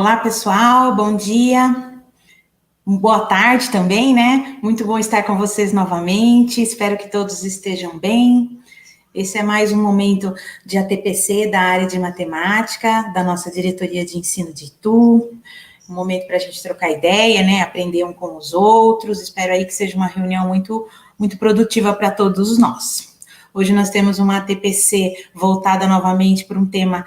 Olá, pessoal, bom dia, boa tarde também, né? Muito bom estar com vocês novamente, espero que todos estejam bem. Esse é mais um momento de ATPC da área de matemática, da nossa diretoria de ensino de Itu, um momento para a gente trocar ideia, né? Aprender um com os outros, espero aí que seja uma reunião muito produtiva para todos nós. Hoje nós temos uma ATPC voltada novamente para um tema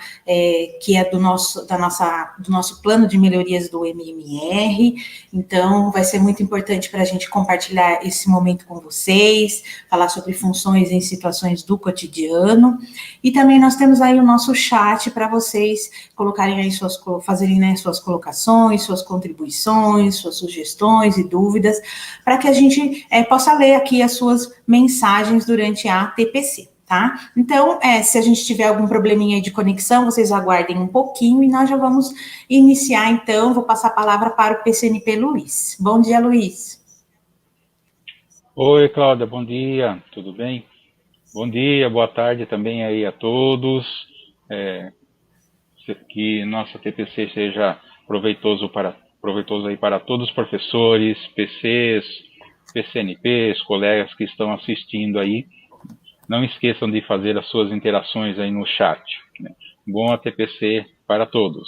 que é do nosso plano de melhorias do MMR, então vai ser muito importante para a gente compartilhar esse momento com vocês, falar sobre funções em situações do cotidiano, e também nós temos aí o nosso chat para vocês colocarem aí fazerem, né, suas colocações, suas contribuições, suas sugestões e dúvidas, para que a gente possa ler aqui as suas mensagens durante a ATPC, tá? Então, se a gente tiver algum probleminha de conexão, vocês aguardem um pouquinho e nós já vamos iniciar, então. Vou passar a palavra para o PCNP Luiz. Bom dia, Luiz. Oi, Cláudia, bom dia, tudo bem? Bom dia, boa tarde também aí a todos. Que nossa TPC seja proveitoso aí para todos os professores, PCs, PCNPs, colegas que estão assistindo aí. Não esqueçam de fazer as suas interações aí no chat, né? Bom ATPC para todos.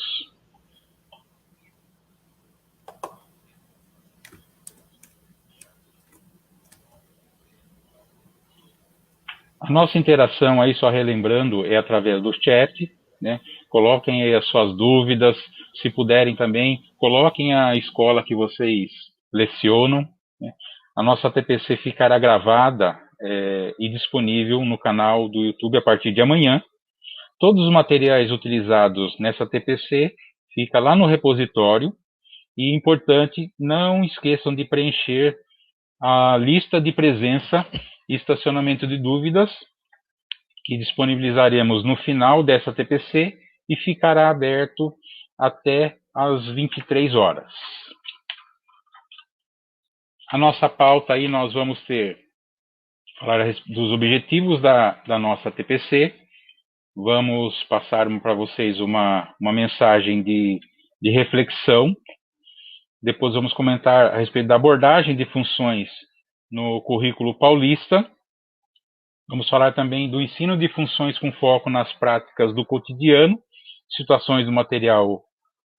A nossa interação aí, só relembrando, é através do chat, né? Coloquem aí as suas dúvidas, se puderem também, coloquem a escola que vocês lecionam, né? A nossa TPC ficará gravada e disponível no canal do YouTube a partir de amanhã. Todos os materiais utilizados nessa TPC fica lá no repositório, e importante, não esqueçam de preencher a lista de presença e estacionamento de dúvidas, que disponibilizaremos no final dessa TPC e ficará aberto até às 23 horas. A nossa pauta aí, nós vamos falar dos objetivos da nossa TPC, vamos passar para vocês uma mensagem de reflexão, depois vamos comentar a respeito da abordagem de funções no currículo paulista. Vamos falar também do ensino de funções com foco nas práticas do cotidiano, situações do material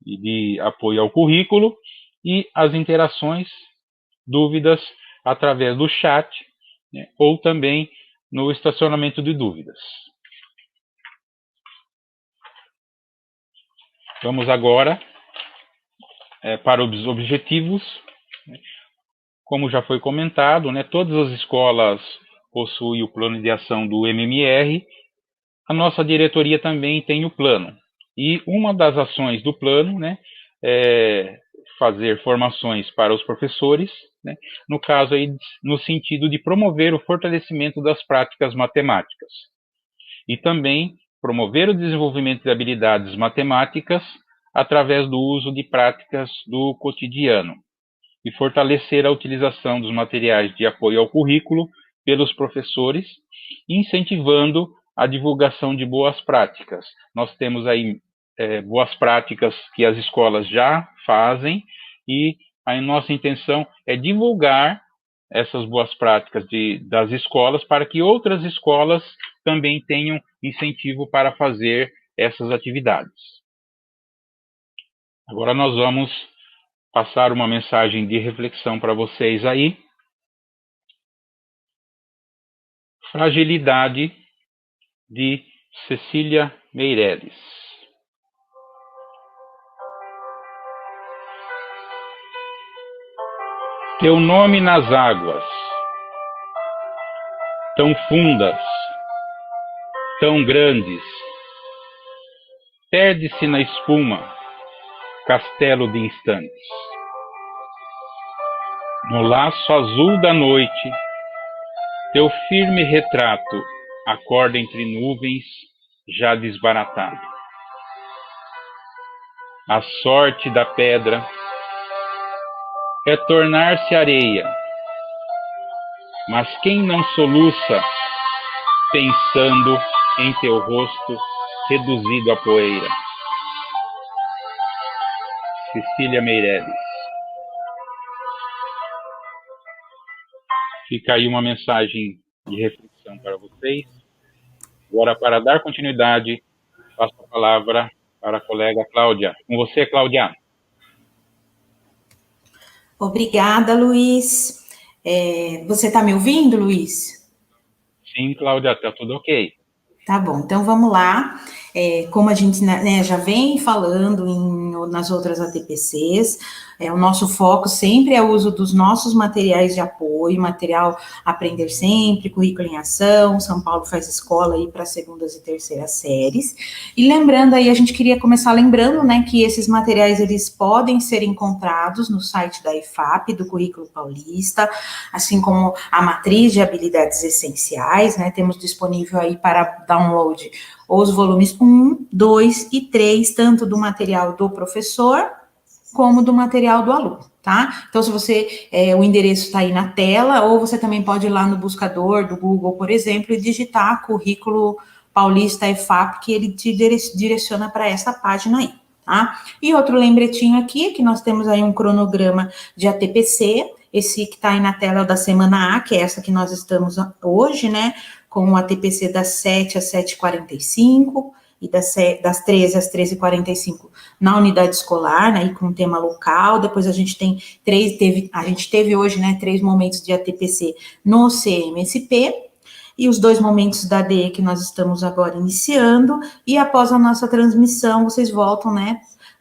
e de apoio ao currículo, e as interações, dúvidas, através do chat, né, ou também no estacionamento de dúvidas. Vamos agora para os objetivos. Como já foi comentado, né, todas as escolas possuem o plano de ação do MMR, a nossa diretoria também tem o plano. E uma das ações do plano, né, é fazer formações para os professores, né, no caso aí, no sentido de promover o fortalecimento das práticas matemáticas. E também promover o desenvolvimento de habilidades matemáticas através do uso de práticas do cotidiano e fortalecer a utilização dos materiais de apoio ao currículo pelos professores, incentivando a divulgação de boas práticas. Nós temos aí boas práticas que as escolas já fazem, e a nossa intenção é divulgar essas boas práticas das escolas para que outras escolas também tenham incentivo para fazer essas atividades. Agora nós vamos passar uma mensagem de reflexão para vocês aí. Fragilidade, de Cecília Meireles. Teu nome nas águas, tão fundas, tão grandes, perde-se na espuma, castelo de instantes. No laço azul da noite, teu firme retrato acorda entre nuvens já desbaratado. A sorte da pedra é tornar-se areia, mas quem não soluça pensando em teu rosto reduzido a poeira? Cecília Meireles. Fica aí uma mensagem de reflexão para vocês. Agora, para dar continuidade, passo a palavra para a colega Cláudia. Com você, Cláudia. Obrigada, Luiz. Você está me ouvindo, Luiz? Sim, Cláudia, está tudo ok. Tá bom, então vamos lá. Como a gente, né, já vem falando nas outras ATPCs, o nosso foco sempre é o uso dos nossos materiais de apoio, material Aprender Sempre, Currículo em Ação, São Paulo Faz Escola aí para segundas e terceiras séries. E lembrando aí, a gente queria começar lembrando, né, que esses materiais, eles podem ser encontrados no site da IFAP, do Currículo Paulista, assim como a matriz de habilidades essenciais, né, temos disponível aí para download os volumes 1, 2 e 3, tanto do material do professor, como do material do aluno, tá? Então, se você, o endereço está aí na tela, ou você também pode ir lá no buscador do Google, por exemplo, e digitar Currículo Paulista EFAP, que ele te direciona para essa página aí, tá? E outro lembretinho aqui, que nós temos aí um cronograma de ATPC, esse que está aí na tela é o da semana A, que é essa que nós estamos hoje, né? Com o ATPC das 7 às 7h45, e das 13 às 13h45 na unidade escolar, né, e com tema local. Depois a gente teve hoje, né, 3 momentos de ATPC no CMSP, e os 2 momentos da ADE que nós estamos agora iniciando, e após a nossa transmissão, vocês voltam, né,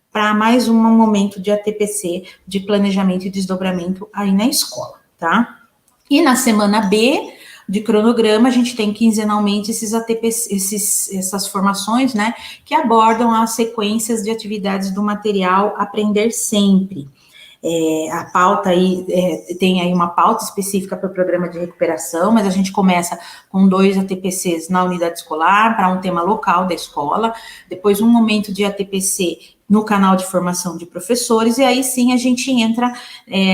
para mais um momento de ATPC, de planejamento e desdobramento aí na escola, tá? E na semana B, de cronograma, a gente tem quinzenalmente esses ATPC, essas formações, né, que abordam as sequências de atividades do material Aprender Sempre. A pauta aí, tem aí uma pauta específica para o programa de recuperação, mas a gente começa com 2 ATPCs na unidade escolar, para um tema local da escola, depois um momento de ATPC no canal de formação de professores, e aí sim a gente entra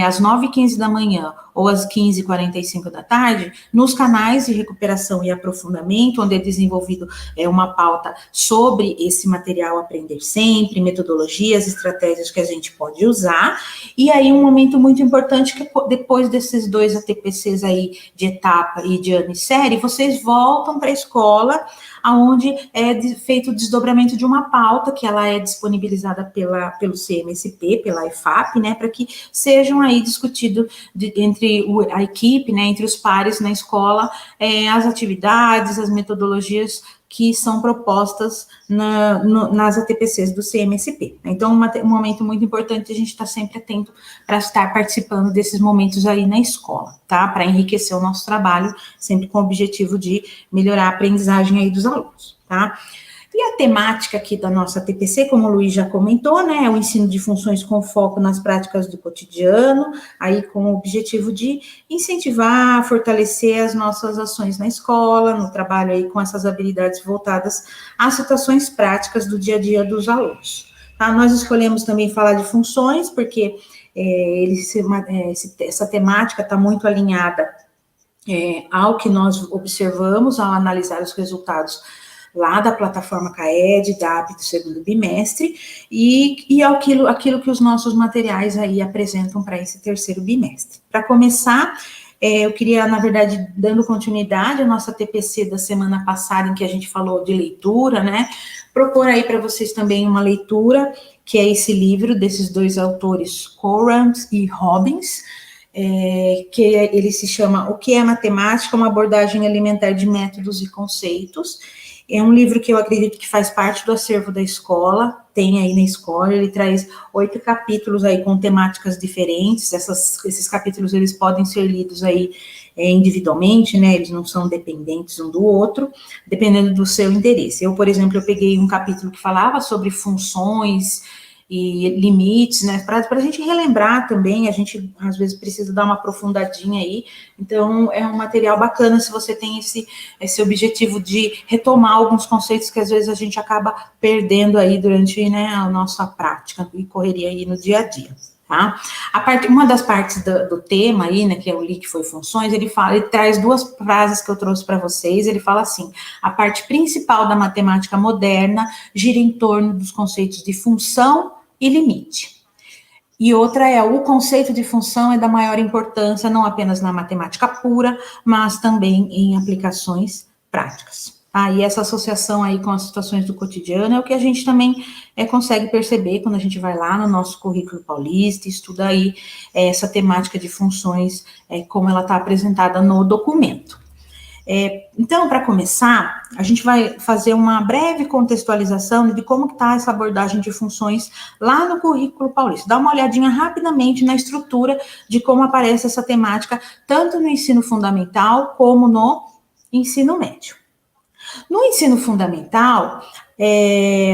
às 9h15 da manhã ou às 15h45 da tarde, nos canais de recuperação e aprofundamento, onde é desenvolvido uma pauta sobre esse material Aprender Sempre, metodologias, estratégias que a gente pode usar, e aí um momento muito importante que depois desses 2 ATPCs aí de etapa e de ano e série, vocês voltam para a escola, onde é feito o desdobramento de uma pauta, que ela é disponibilizada pelo CMSP, pela IFAP, né, para que sejam aí discutidos entre a equipe, né, entre os pares na escola, as atividades, as metodologias que são propostas nas ATPCs do CMSP. Então, um momento muito importante, a gente está sempre atento para estar participando desses momentos aí na escola, tá? Para enriquecer o nosso trabalho, sempre com o objetivo de melhorar a aprendizagem aí dos alunos, tá? E a temática aqui da nossa ATPC, como o Luiz já comentou, né, é o ensino de funções com foco nas práticas do cotidiano, aí com o objetivo de incentivar, fortalecer as nossas ações na escola, no trabalho aí com essas habilidades voltadas às situações práticas do dia a dia dos alunos. Tá? Nós escolhemos também falar de funções, porque essa temática está muito alinhada ao que nós observamos ao analisar os resultados lá da plataforma CAED, da AP do segundo bimestre, e aquilo que os nossos materiais aí apresentam para esse terceiro bimestre. Para começar, eu queria, na verdade, dando continuidade à nossa TPC da semana passada, em que a gente falou de leitura, né, propor aí para vocês também uma leitura, que é esse livro desses 2 autores, Courant e Robbins, que ele se chama O que é Matemática? Uma abordagem alimentar de métodos e conceitos. É um livro que eu acredito que faz parte do acervo da escola, tem aí na escola, ele traz 8 capítulos aí com temáticas diferentes, esses capítulos eles podem ser lidos aí individualmente, né, eles não são dependentes um do outro, dependendo do seu interesse. Eu, por exemplo, eu peguei um capítulo que falava sobre funções e limites, né, para a gente relembrar também, a gente às vezes precisa dar uma aprofundadinha aí, então é um material bacana se você tem esse objetivo de retomar alguns conceitos que às vezes a gente acaba perdendo aí durante, né, a nossa prática e correria aí no dia a dia. Tá? Uma das partes do tema aí, né, que é o que foi funções, ele traz 2 frases que eu trouxe para vocês, ele fala assim: a parte principal da matemática moderna gira em torno dos conceitos de função e limite. E outra é, o conceito de função é da maior importância, não apenas na matemática pura, mas também em aplicações práticas. Ah, e essa associação aí com as situações do cotidiano é o que a gente também consegue perceber quando a gente vai lá no nosso currículo paulista, estuda aí essa temática de funções, como ela está apresentada no documento. Então, para começar, a gente vai fazer uma breve contextualização de como está essa abordagem de funções lá no currículo paulista. Dá uma olhadinha rapidamente na estrutura de como aparece essa temática, tanto no ensino fundamental como no ensino médio. No ensino fundamental,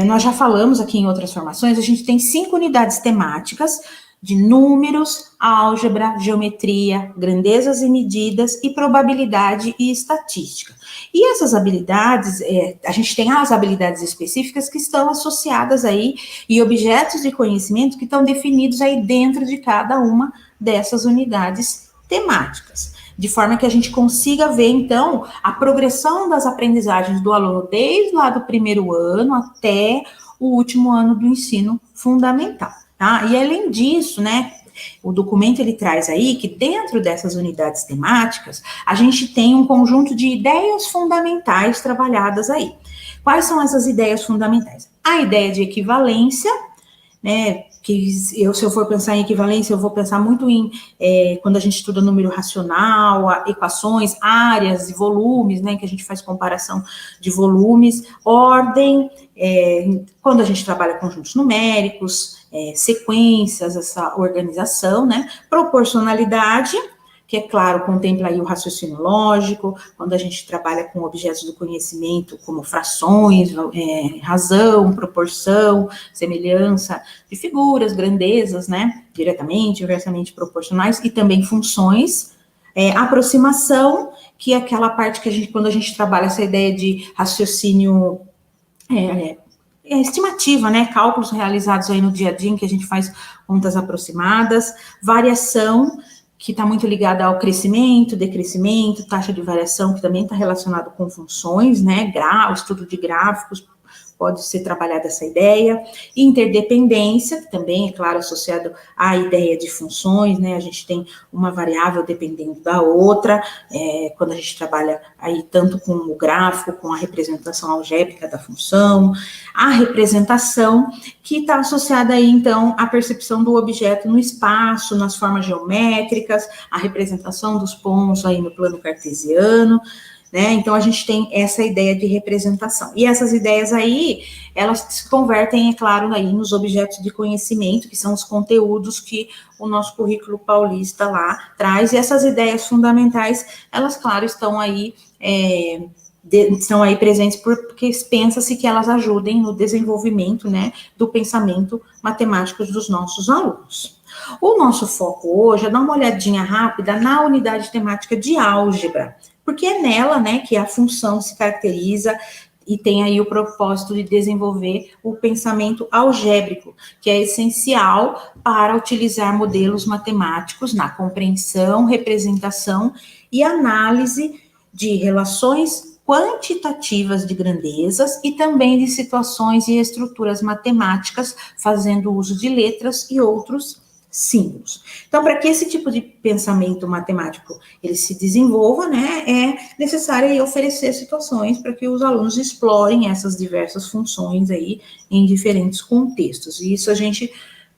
nós já falamos aqui em outras formações, a gente tem 5 unidades temáticas de números, álgebra, geometria, grandezas e medidas e probabilidade e estatística. E essas habilidades, a gente tem as habilidades específicas que estão associadas aí e objetos de conhecimento que estão definidos aí dentro de cada uma dessas unidades temáticas, de forma que a gente consiga ver, então, a progressão das aprendizagens do aluno desde lá do primeiro ano até o último ano do ensino fundamental, tá? E além disso, né, o documento ele traz aí que dentro dessas unidades temáticas, a gente tem um conjunto de ideias fundamentais trabalhadas aí. Quais são essas ideias fundamentais? A ideia de equivalência, né, que se eu for pensar em equivalência, eu vou pensar muito em, quando a gente estuda número racional, equações, áreas e volumes, né, que a gente faz comparação de volumes, ordem, quando a gente trabalha conjuntos numéricos, sequências, essa organização, né, proporcionalidade, que, é claro, contempla aí o raciocínio lógico, quando a gente trabalha com objetos do conhecimento, como frações, razão, proporção, semelhança de figuras, grandezas, né, diretamente, inversamente proporcionais, e também funções, aproximação, que é aquela parte que a gente, quando a gente trabalha essa ideia de raciocínio estimativa, né, cálculos realizados aí no dia a dia, em que a gente faz contas aproximadas, variação, que está muito ligada ao crescimento, decrescimento, taxa de variação, que também está relacionado com funções, né, estudo de gráficos, pode ser trabalhada essa ideia, interdependência, que também é, claro, associado à ideia de funções, né, a gente tem uma variável dependendo da outra, quando a gente trabalha aí tanto com o gráfico, com a representação algébrica da função, a representação, que está associada aí, então, à percepção do objeto no espaço, nas formas geométricas, a representação dos pontos aí no plano cartesiano, né? Então, a gente tem essa ideia de representação. E essas ideias aí, elas se convertem, é claro, aí nos objetos de conhecimento, que são os conteúdos que o nosso currículo paulista lá traz. E essas ideias fundamentais, elas, claro, estão aí presentes porque pensa-se que elas ajudem no desenvolvimento, né, do pensamento matemático dos nossos alunos. O nosso foco hoje é dar uma olhadinha rápida na unidade temática de álgebra, porque é nela, né, que a função se caracteriza e tem aí o propósito de desenvolver o pensamento algébrico, que é essencial para utilizar modelos matemáticos na compreensão, representação e análise de relações quantitativas de grandezas e também de situações e estruturas matemáticas, fazendo uso de letras e outros símbolos. Então, para que esse tipo de pensamento matemático ele se desenvolva, né, é necessário aí oferecer situações para que os alunos explorem essas diversas funções aí em diferentes contextos. E isso a gente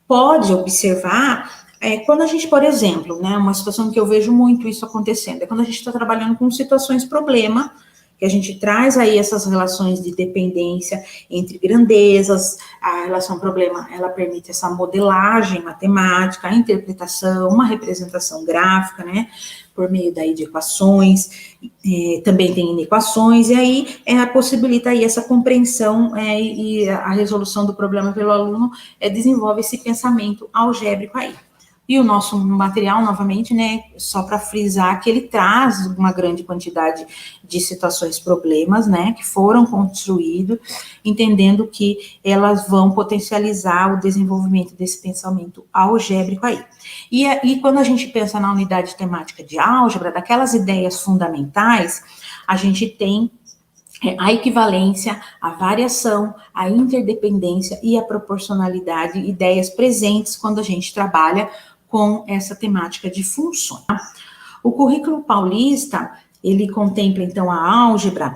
pode observar quando a gente, por exemplo, né, uma situação que eu vejo muito isso acontecendo, é quando a gente está trabalhando com situações problema, que a gente traz aí essas relações de dependência entre grandezas, a relação problema, ela permite essa modelagem matemática, a interpretação, uma representação gráfica, né, por meio daí de equações, também tem inequações, e aí possibilita aí essa compreensão e a resolução do problema pelo aluno desenvolve esse pensamento algébrico aí. E o nosso material, novamente, né, só para frisar que ele traz uma grande quantidade de situações, problemas, né, que foram construídos, entendendo que elas vão potencializar o desenvolvimento desse pensamento algébrico aí. E quando a gente pensa na unidade temática de álgebra, daquelas ideias fundamentais, a gente tem a equivalência, a variação, a interdependência e a proporcionalidade, ideias presentes quando a gente trabalha com essa temática de funções. O currículo paulista, ele contempla, então, a álgebra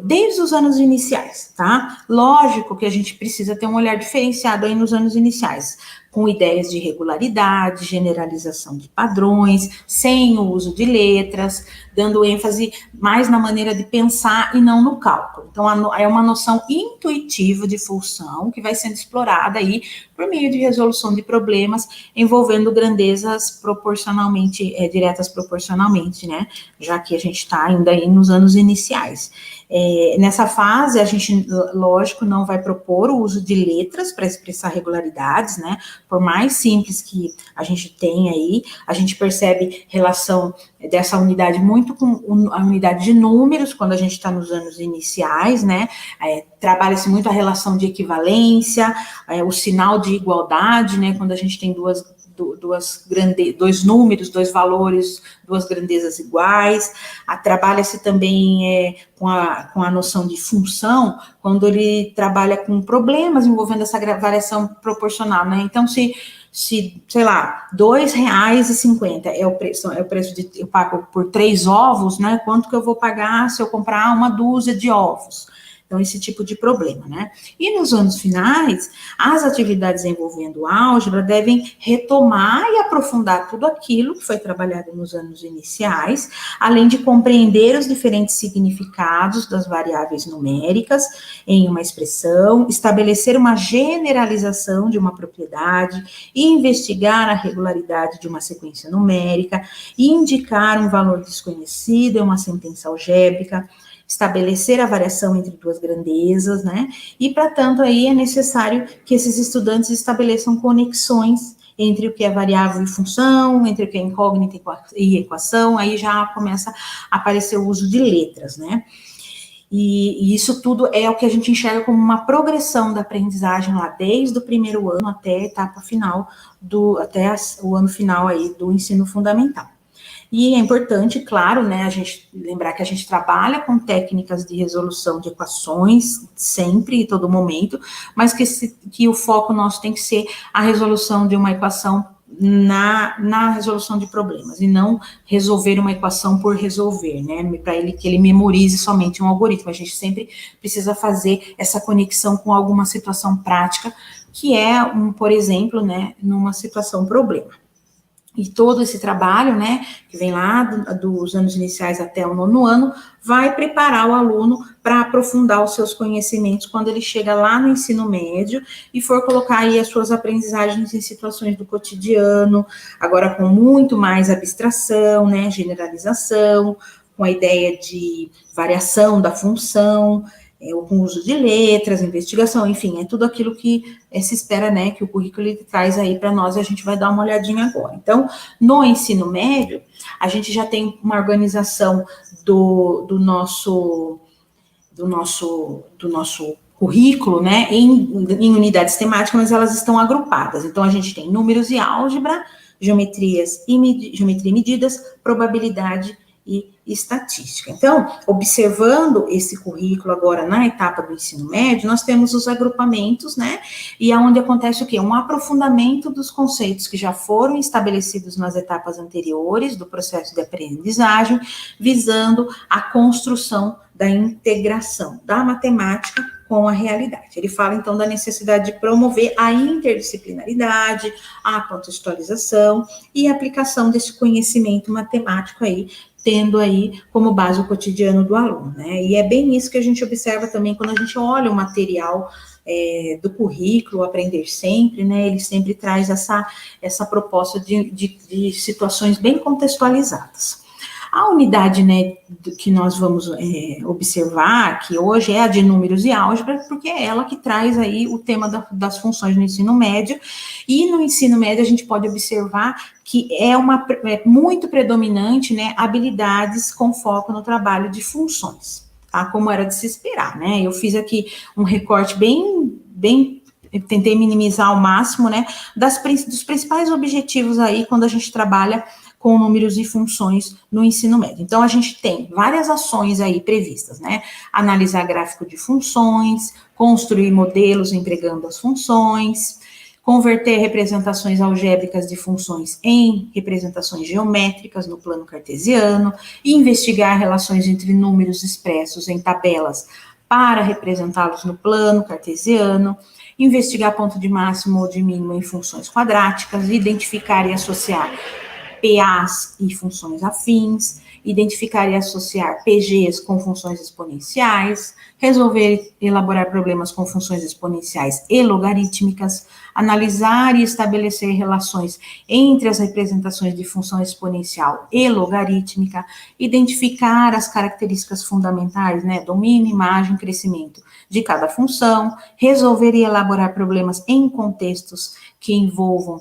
desde os anos iniciais, tá? Lógico que a gente precisa ter um olhar diferenciado aí nos anos iniciais, com ideias de regularidade, generalização de padrões, sem o uso de letras, dando ênfase mais na maneira de pensar e não no cálculo. Então, é uma noção intuitiva de função que vai sendo explorada aí por meio de resolução de problemas envolvendo grandezas proporcionalmente, diretas proporcionalmente, né? Já que a gente está ainda aí nos anos iniciais. Nessa fase, a gente, lógico, não vai propor o uso de letras para expressar regularidades, né? Por mais simples que a gente tenha aí, a gente percebe relação dessa unidade muito com a unidade de números, quando a gente está nos anos iniciais, né? Trabalha-se muito a relação de equivalência, o sinal de igualdade, né? Quando a gente tem dois números, dois valores, duas grandezas iguais. Trabalha-se também com a noção de função, quando ele trabalha com problemas envolvendo essa variação proporcional, né? Então, se sei lá, R$2,50 é o preço eu pago por 3 ovos, né? Quanto que eu vou pagar se eu comprar uma dúzia de ovos? Então, esse tipo de problema, né? E nos anos finais, as atividades envolvendo álgebra devem retomar e aprofundar tudo aquilo que foi trabalhado nos anos iniciais, além de compreender os diferentes significados das variáveis numéricas em uma expressão, estabelecer uma generalização de uma propriedade, investigar a regularidade de uma sequência numérica, indicar um valor desconhecido em uma sentença algébrica, estabelecer a variação entre duas grandezas, né? E, para tanto, aí é necessário que esses estudantes estabeleçam conexões entre o que é variável e função, entre o que é incógnita e equação, aí já começa a aparecer o uso de letras, né? E isso tudo é o que a gente enxerga como uma progressão da aprendizagem lá, desde o primeiro ano até a etapa final, até o ano final aí do ensino fundamental. E é importante, claro, né, a gente lembrar que a gente trabalha com técnicas de resolução de equações sempre e todo momento, mas que o foco nosso tem que ser a resolução de uma equação na resolução de problemas, e não resolver uma equação por resolver, né, para que ele memorize somente um algoritmo. A gente sempre precisa fazer essa conexão com alguma situação prática, que é, por exemplo, né, numa situação problema. E todo esse trabalho, né, que vem lá dos anos iniciais até o 9º ano, vai preparar o aluno para aprofundar os seus conhecimentos quando ele chega lá no ensino médio e for colocar aí as suas aprendizagens em situações do cotidiano, agora com muito mais abstração, né, generalização, com a ideia de variação da função, o uso de letras, investigação, enfim, é tudo aquilo que se espera, né, que o currículo traz aí para nós, e a gente vai dar uma olhadinha agora. Então, no ensino médio, a gente já tem uma organização do nosso currículo, né, em unidades temáticas, mas elas estão agrupadas. Então, a gente tem números e álgebra, geometria e medidas, probabilidade e estatística. Então, observando esse currículo agora na etapa do ensino médio, nós temos os agrupamentos, né, e aonde acontece o quê? Um aprofundamento dos conceitos que já foram estabelecidos nas etapas anteriores do processo de aprendizagem, visando a construção da integração da matemática com a realidade. Ele fala, então, da necessidade de promover a interdisciplinaridade, a contextualização e a aplicação desse conhecimento matemático aí, tendo aí como base o cotidiano do aluno, né? E é bem isso que a gente observa também quando a gente olha o material do currículo, Aprender Sempre, né? Ele sempre traz essa proposta de situações bem contextualizadas. A unidade, né, que nós vamos observar, que hoje é a de números e álgebra, porque é ela que traz aí o tema das funções no ensino médio, e no ensino médio a gente pode observar que é muito predominante, né, habilidades com foco no trabalho de funções, tá? Como era de se esperar, né? Eu fiz aqui um recorte bem tentei minimizar ao máximo, né, dos principais objetivos aí quando a gente trabalha com números e funções no ensino médio. Então, a gente tem várias ações aí previstas, né? Analisar gráfico de funções, construir modelos empregando as funções, converter representações algébricas de funções em representações geométricas no plano cartesiano, investigar relações entre números expressos em tabelas para representá-los no plano cartesiano, investigar ponto de máximo ou de mínimo em funções quadráticas, identificar e associar PAs e funções afins, identificar e associar PGs com funções exponenciais, resolver e elaborar problemas com funções exponenciais e logarítmicas, analisar e estabelecer relações entre as representações de função exponencial e logarítmica, identificar as características fundamentais, né, domínio, imagem, crescimento de cada função, resolver e elaborar problemas em contextos que envolvam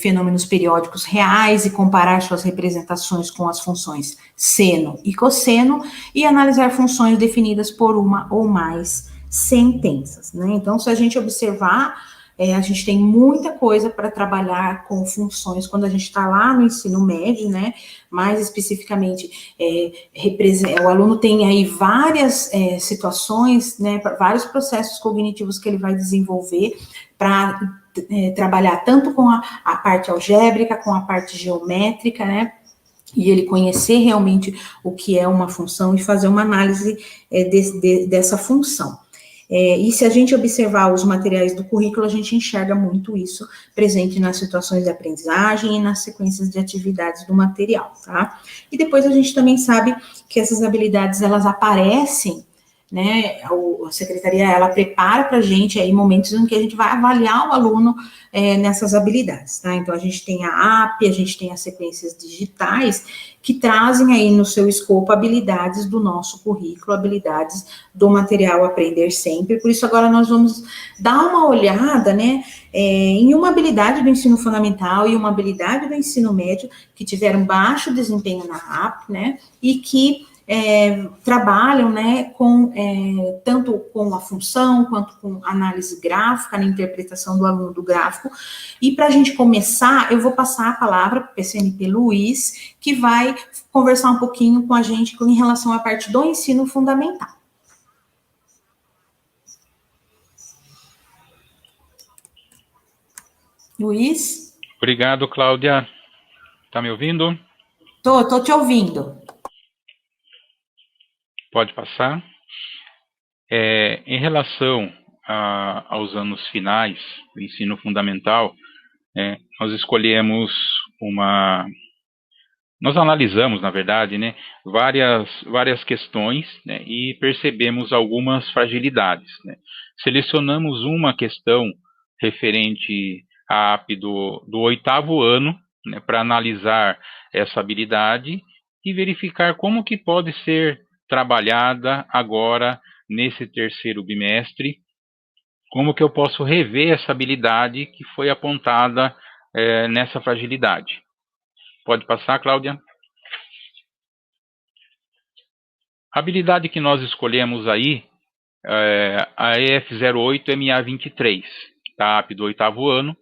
fenômenos periódicos reais e comparar suas representações com as funções seno e cosseno e analisar funções definidas por uma ou mais sentenças, né? Então, se a gente observar, a gente tem muita coisa para trabalhar com funções quando a gente está lá no ensino médio, né? Mais especificamente, o aluno tem aí várias situações, né? Vários processos cognitivos que ele vai desenvolver para trabalhar tanto com a parte algébrica, com a parte geométrica, né? E ele conhecer realmente o que é uma função e fazer uma análise dessa função. E se a gente observar os materiais do currículo, a gente enxerga muito isso presente nas situações de aprendizagem e nas sequências de atividades do material, tá? E depois a gente também sabe que essas habilidades, elas aparecem, né, a secretaria, ela prepara para a gente aí momentos em que a gente vai avaliar o aluno nessas habilidades, tá? Então, a gente tem a AP, a gente tem as sequências digitais, que trazem aí no seu escopo habilidades do nosso currículo, habilidades do material Aprender Sempre. Por isso, agora nós vamos dar uma olhada, né, em uma habilidade do ensino fundamental e uma habilidade do ensino médio que tiveram baixo desempenho na AP, né, e que trabalham, né, tanto com a função, quanto com análise gráfica, na interpretação do aluno do gráfico. E para a gente começar, eu vou passar a palavra para o PCNP Luiz, que vai conversar um pouquinho com a gente em relação à parte do ensino fundamental. Luiz? Obrigado, Cláudia. Está me ouvindo? Tô te ouvindo. Pode passar. Em relação aos anos finais do ensino fundamental, nós escolhemos nós analisamos, na verdade, né, várias questões, né, e percebemos algumas fragilidades, né. Selecionamos uma questão referente à AP do 8º ano, né, para analisar essa habilidade e verificar como que pode ser trabalhada agora nesse terceiro bimestre, como que eu posso rever essa habilidade que foi apontada nessa fragilidade. Pode passar, Cláudia? A habilidade que nós escolhemos aí é a EF08MA23, da AP do 8º ano,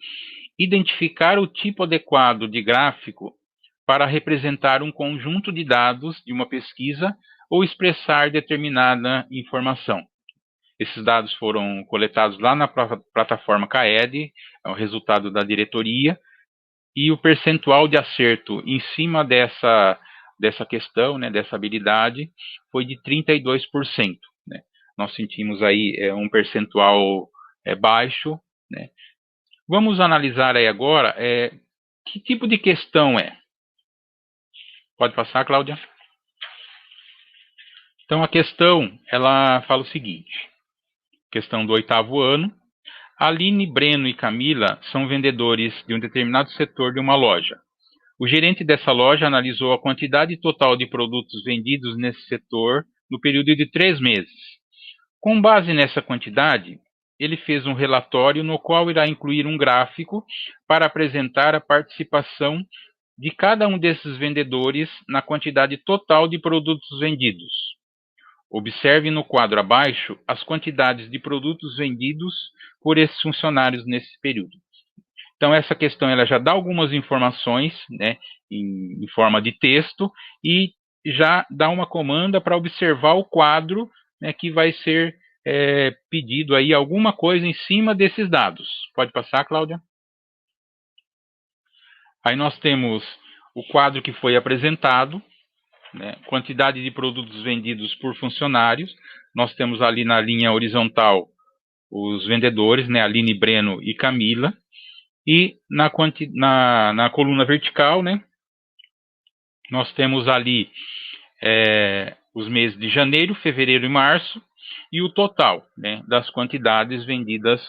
identificar o tipo adequado de gráfico para representar um conjunto de dados de uma pesquisa ou expressar determinada informação. Esses dados foram coletados lá na plataforma CAED, é o resultado da diretoria, e o percentual de acerto em cima dessa questão, né, dessa habilidade, foi de 32%. Né? Nós sentimos aí um percentual baixo. Né? Vamos analisar aí agora que tipo de questão é. Pode passar, Cláudia? Então, a questão, ela fala o seguinte, questão do 8º ano, Aline, Breno e Camila são vendedores de um determinado setor de uma loja. O gerente dessa loja analisou a quantidade total de produtos vendidos nesse setor no período de 3 meses. Com base nessa quantidade, ele fez um relatório no qual irá incluir um gráfico para apresentar a participação de cada um desses vendedores na quantidade total de produtos vendidos. Observe no quadro abaixo as quantidades de produtos vendidos por esses funcionários nesse período. Então, essa questão ela já dá algumas informações, né, em forma de texto, e já dá uma comanda para observar o quadro, né, que vai ser pedido aí alguma coisa em cima desses dados. Pode passar, Cláudia? Aí nós temos o quadro que foi apresentado, né, quantidade de produtos vendidos por funcionários. Nós temos ali na linha horizontal os vendedores, né, Aline, Breno e Camila. E na coluna vertical, né, nós temos ali os meses de janeiro, fevereiro e março, e o total, né, das quantidades vendidas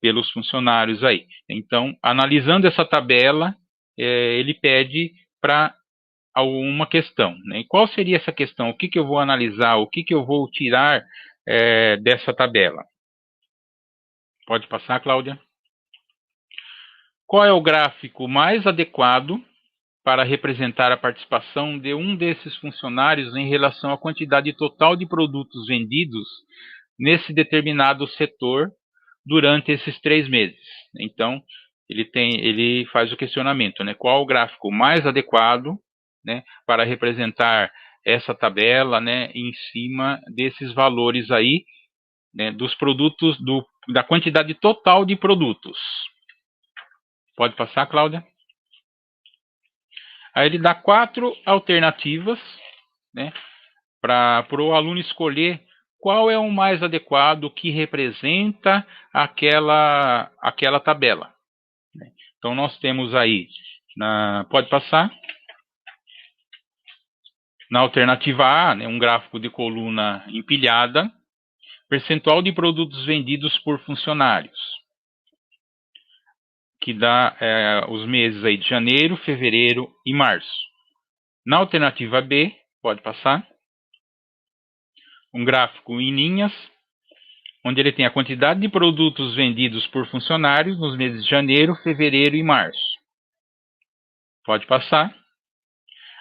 pelos funcionários aí. Então, analisando essa tabela, ele pede para alguma questão, né? E qual seria essa questão? O que eu vou analisar? O que eu vou tirar dessa tabela? Pode passar, Cláudia? Qual é o gráfico mais adequado para representar a participação de um desses funcionários em relação à quantidade total de produtos vendidos nesse determinado setor durante esses 3 meses? Então, ele faz o questionamento, né? Qual o gráfico mais adequado, né, para representar essa tabela, né, em cima desses valores aí, né, dos produtos, da quantidade total de produtos? Pode passar, Cláudia? Aí ele dá 4 alternativas, né, para o aluno escolher qual é o mais adequado que representa aquela tabela. Então, nós temos aí, pode passar? Na alternativa A, né, um gráfico de coluna empilhada, percentual de produtos vendidos por funcionários, que dá os meses aí de janeiro, fevereiro e março. Na alternativa B, pode passar, um gráfico em linhas, onde ele tem a quantidade de produtos vendidos por funcionários nos meses de janeiro, fevereiro e março. Pode passar.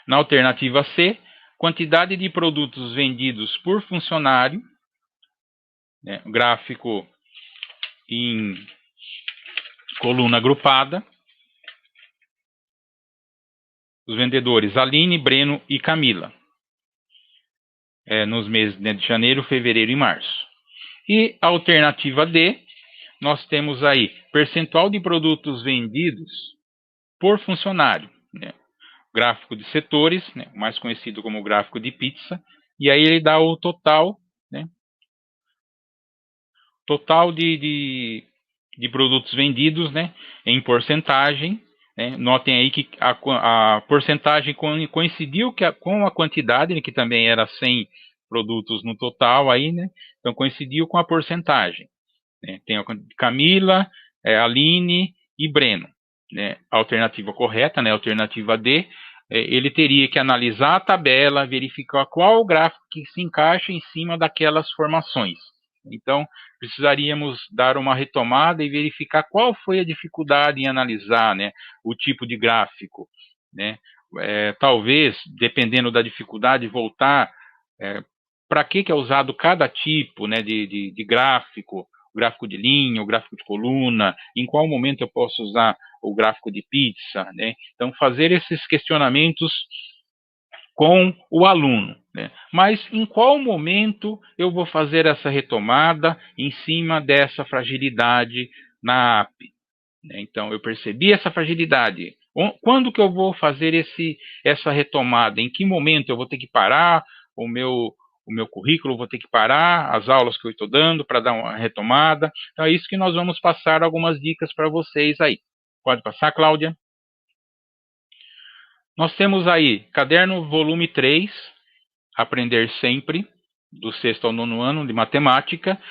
Na alternativa C, quantidade de produtos vendidos por funcionário, né, gráfico em coluna agrupada, os vendedores Aline, Breno e Camila, nos meses, né, de janeiro, fevereiro e março. E a alternativa D, nós temos aí percentual de produtos vendidos por funcionário, né, gráfico de setores, né, mais conhecido como gráfico de pizza, e aí ele dá o total, né, total de produtos vendidos, né, em porcentagem, né. Notem aí que a porcentagem coincidiu com a quantidade, né, que também era 100 produtos no total, aí, né, então coincidiu com a porcentagem. Né. Tem a Camila, Aline e Breno. Né. A alternativa correta, né, a alternativa D, ele teria que analisar a tabela, verificar qual o gráfico que se encaixa em cima daquelas formações. Então, precisaríamos dar uma retomada e verificar qual foi a dificuldade em analisar, né, o tipo de gráfico. Né? Talvez, dependendo da dificuldade, voltar para que é usado cada tipo, né, de gráfico, o gráfico de linha, o gráfico de coluna, em qual momento eu posso usar o gráfico de pizza. Né? Então, fazer esses questionamentos com o aluno. Né? Mas em qual momento eu vou fazer essa retomada em cima dessa fragilidade na AP? Né? Então, eu percebi essa fragilidade. Quando que eu vou fazer essa retomada? Em que momento eu vou ter que parar o meu currículo, vou ter que parar as aulas que eu estou dando para dar uma retomada? Então, é isso que nós vamos passar algumas dicas para vocês aí. Pode passar, Cláudia? Nós temos aí caderno volume 3, Aprender Sempre, do 6º ao 9º ano de matemática,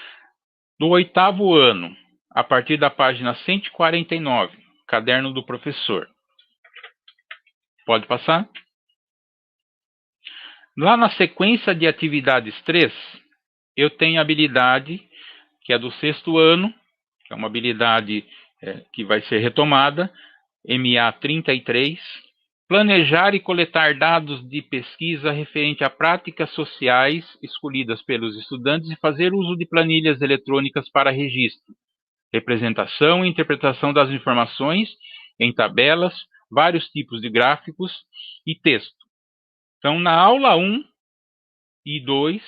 do 8º ano, a partir da página 149, caderno do professor. Pode passar? Lá na sequência de atividades 3, eu tenho a habilidade, que é do 6º ano, que é uma habilidade que vai ser retomada, MA 33, planejar e coletar dados de pesquisa referente a práticas sociais escolhidas pelos estudantes e fazer uso de planilhas eletrônicas para registro. representação e interpretação das informações em tabelas, vários tipos de gráficos e texto. Então, na aula 1 e 2,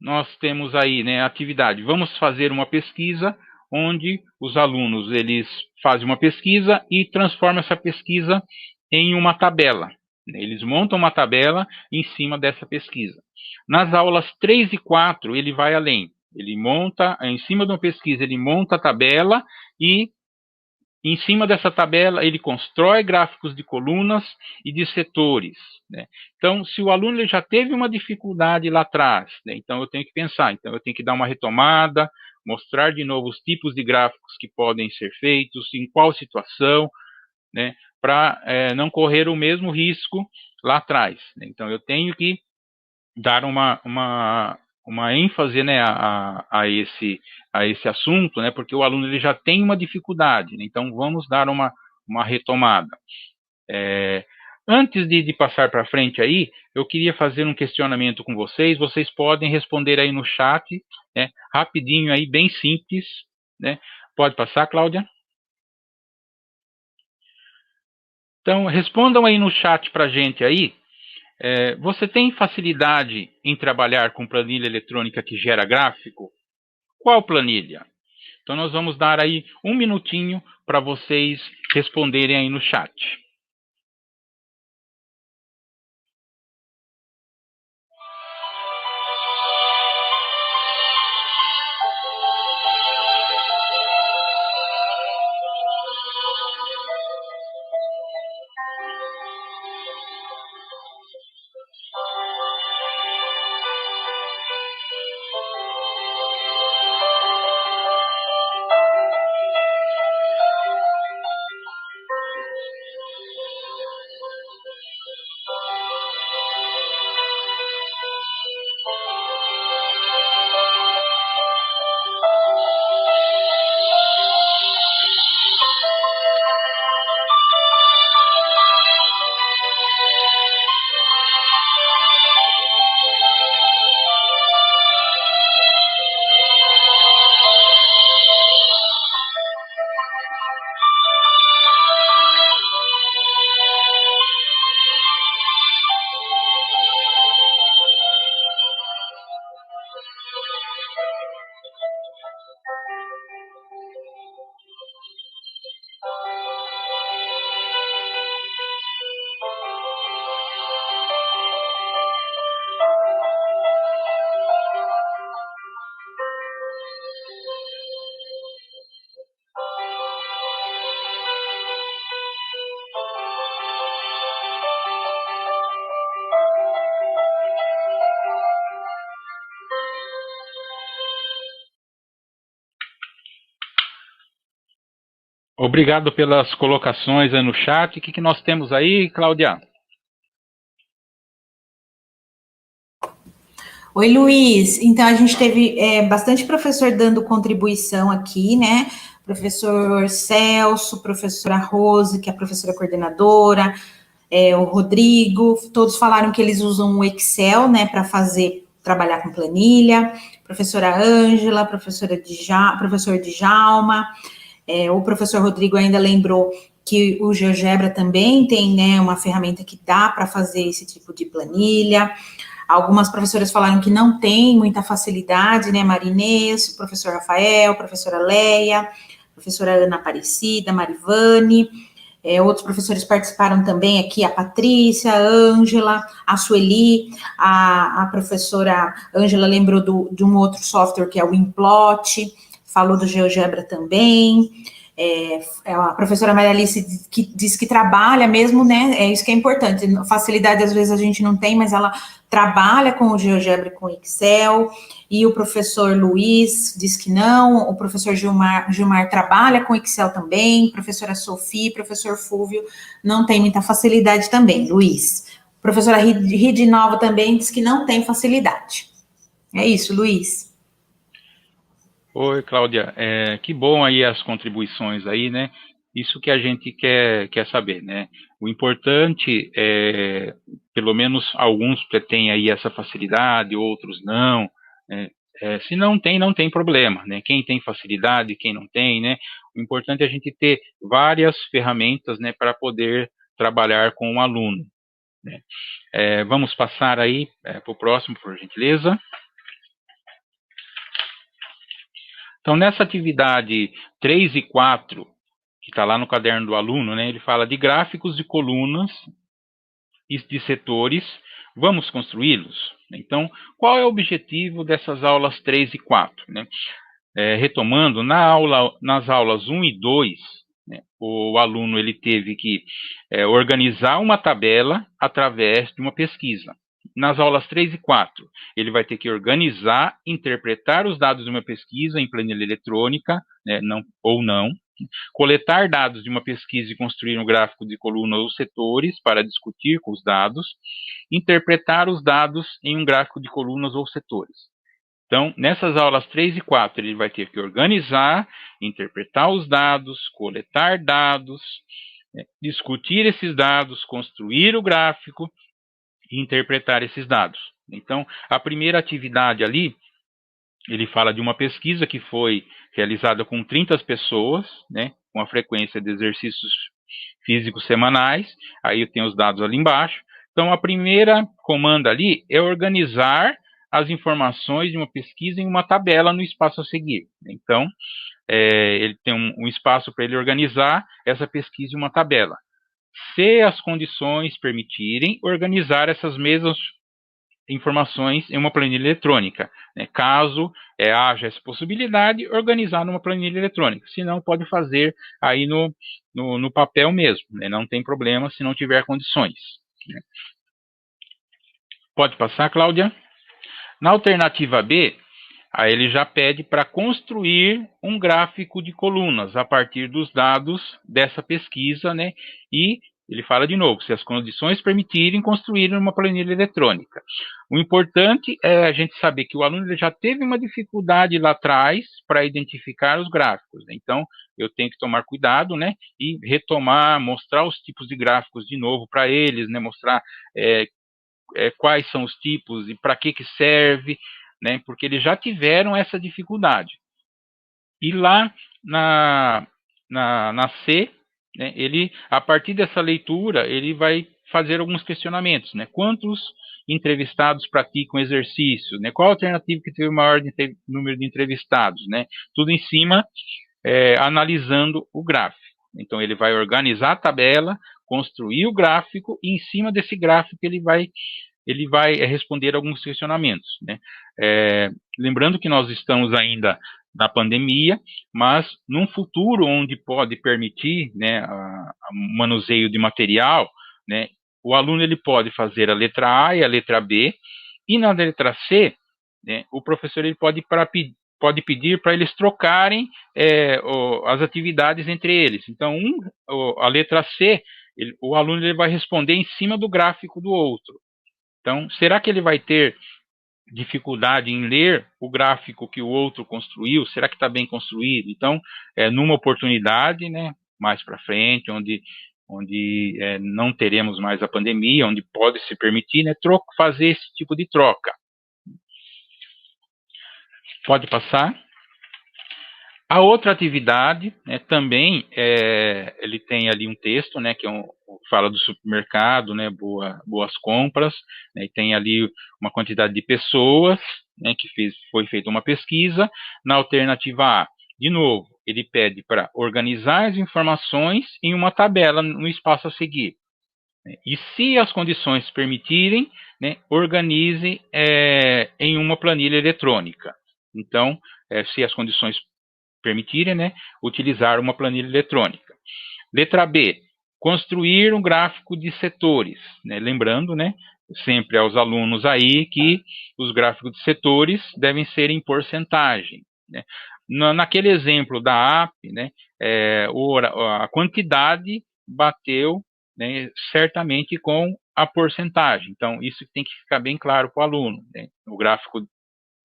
nós temos aí, né, a atividade. Vamos fazer uma pesquisa onde os alunos eles fazem uma pesquisa e transformam essa pesquisa em uma tabela. Eles montam uma tabela em cima dessa pesquisa. Nas aulas 3 e 4, ele vai além. Ele monta, em cima de uma pesquisa, ele monta a tabela e em cima dessa tabela, ele constrói gráficos de colunas e de setores, né? Então, se o aluno ele já teve uma dificuldade lá atrás, né, então eu tenho que pensar, então eu tenho que dar uma retomada, mostrar de novo os tipos de gráficos que podem ser feitos, em qual situação, né, para não correr o mesmo risco lá atrás, né? Então, eu tenho que dar uma ênfase, né, a esse assunto, né, porque o aluno ele já tem uma dificuldade, né, então vamos dar uma retomada. Antes de passar para frente aí, eu queria fazer um questionamento com vocês podem responder aí no chat, né, rapidinho aí, bem simples, né, pode passar, Cláudia? Então, respondam aí no chat para a gente aí. Você tem facilidade em trabalhar com planilha eletrônica que gera gráfico? Qual planilha? Então, nós vamos dar aí um minutinho para vocês responderem aí no chat. Obrigado pelas colocações aí no chat. O que nós temos aí, Cláudia? Oi, Luiz. Então, a gente teve bastante professor dando contribuição aqui, né? Professor Celso, professora Rose, que é a professora coordenadora, o Rodrigo, todos falaram que eles usam o Excel, né, para trabalhar com planilha. Professora Ângela, professor Djalma, o professor Rodrigo ainda lembrou que o GeoGebra também tem, né, uma ferramenta que dá para fazer esse tipo de planilha. Algumas professoras falaram que não tem muita facilidade, né, Marinês, o professor Rafael, professora Leia, professora Ana Aparecida, Marivane, outros professores participaram também aqui, a Patrícia, a Ângela, a Sueli, a professora Ângela lembrou de um outro software que é o Implot, falou do GeoGebra também, a professora Maria Alice diz que trabalha mesmo, né, é isso que é importante, facilidade às vezes a gente não tem, mas ela trabalha com o GeoGebra e com o Excel, e o professor Luiz diz que não, o professor Gilmar trabalha com Excel também, professora Sofia, professor Fúvio não tem muita facilidade também, Luiz. Professora Ridinova também diz que não tem facilidade. É isso, Luiz. Oi, Cláudia. Que bom aí as contribuições aí, né? Isso que a gente quer saber, né? O importante é, pelo menos alguns têm aí essa facilidade, outros não, né? Se não tem, não tem problema, né? Quem tem facilidade, quem não tem, né? O importante é a gente ter várias ferramentas, né, para poder trabalhar com o aluno, né? Vamos passar aí para o próximo, por gentileza. Então, nessa atividade 3 e 4, que está lá no caderno do aluno, né, ele fala de gráficos de colunas e de setores, vamos construí-los? Então, qual é o objetivo dessas aulas 3 e 4? Né? Retomando, nas aulas 1 e 2, né, o aluno ele teve que organizar uma tabela através de uma pesquisa. Nas aulas 3 e 4, ele vai ter que organizar, interpretar os dados de uma pesquisa em planilha eletrônica, né, ou não, coletar dados de uma pesquisa e construir um gráfico de colunas ou setores para discutir com os dados, interpretar os dados em um gráfico de colunas ou setores. Então, nessas aulas 3 e 4, ele vai ter que organizar, interpretar os dados, coletar dados, discutir esses dados, construir o gráfico e interpretar esses dados. Então, a primeira atividade ali, ele fala de uma pesquisa que foi realizada com 30 pessoas, né, com a frequência de exercícios físicos semanais. Aí eu tenho os dados ali embaixo. Então, a primeira comanda ali é organizar as informações de uma pesquisa em uma tabela no espaço a seguir. Então, ele tem um espaço para ele organizar essa pesquisa em uma tabela. Se as condições permitirem, organizar essas mesmas informações em uma planilha eletrônica. Né? Caso haja essa possibilidade, organizar numa planilha eletrônica. Se não, pode fazer aí no papel mesmo. Né? Não tem problema se não tiver condições. Né? Pode passar, Cláudia? Na alternativa B, aí ele já pede para construir um gráfico de colunas a partir dos dados dessa pesquisa, né? E ele fala de novo, se as condições permitirem, construir uma planilha eletrônica. O importante é a gente saber que o aluno ele já teve uma dificuldade lá atrás para identificar os gráficos. Né? Então, eu tenho que tomar cuidado, né? E retomar, mostrar os tipos de gráficos de novo para eles, né? Mostrar quais são os tipos e para que serve, né? Porque eles já tiveram essa dificuldade. E lá na C, né, ele, a partir dessa leitura, ele vai fazer alguns questionamentos, né? Quantos entrevistados praticam exercício? Né? Qual a alternativa que teve o maior número de entrevistados? Né? Tudo em cima, analisando o gráfico. Então, ele vai organizar a tabela, construir o gráfico, e em cima desse gráfico ele vai responder alguns questionamentos. Né? Lembrando que nós estamos ainda na pandemia, mas num futuro onde pode permitir, né, o manuseio de material, né, o aluno ele pode fazer a letra A e a letra B, e na letra C, né, o professor ele pode pedir para eles trocarem as atividades entre eles. Então, a letra C, o aluno ele vai responder em cima do gráfico do outro. Então, será que ele vai ter dificuldade em ler o gráfico que o outro construiu? Será que está bem construído? Então, numa oportunidade, né, mais para frente, onde não teremos mais a pandemia, onde pode se permitir, né, fazer esse tipo de troca. Pode passar. A outra atividade, né, também, ele tem ali um texto, né, que fala do supermercado, né, boas compras, né, e tem ali uma quantidade de pessoas, né, que foi feita uma pesquisa. Na alternativa A, de novo, ele pede para organizar as informações em uma tabela no espaço a seguir. E se as condições permitirem, né, organize em uma planilha eletrônica. Então, se as condições permitirem, né, utilizar uma planilha eletrônica. Letra B, construir um gráfico de setores. Né? Lembrando, né, sempre aos alunos aí que os gráficos de setores devem ser em porcentagem. Né? Naquele exemplo da AP, né, a quantidade bateu, né, certamente com a porcentagem. Então, isso tem que ficar bem claro para o aluno. Né? O gráfico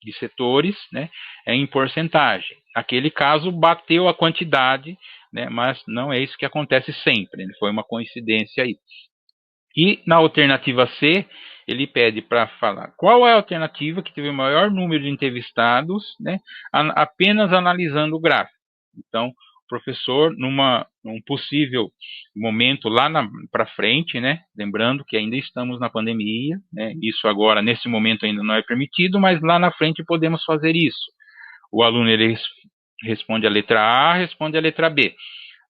de setores, né, em porcentagem. Naquele caso, bateu a quantidade, né, mas não é isso que acontece sempre, né, foi uma coincidência aí. E na alternativa C, ele pede para falar qual é a alternativa que teve o maior número de entrevistados, né, apenas analisando o gráfico. Então, o professor, num possível momento lá para frente, né, lembrando que ainda estamos na pandemia, né, isso agora, nesse momento, ainda não é permitido, mas lá na frente podemos fazer isso. O aluno ele responde a letra A, responde a letra B.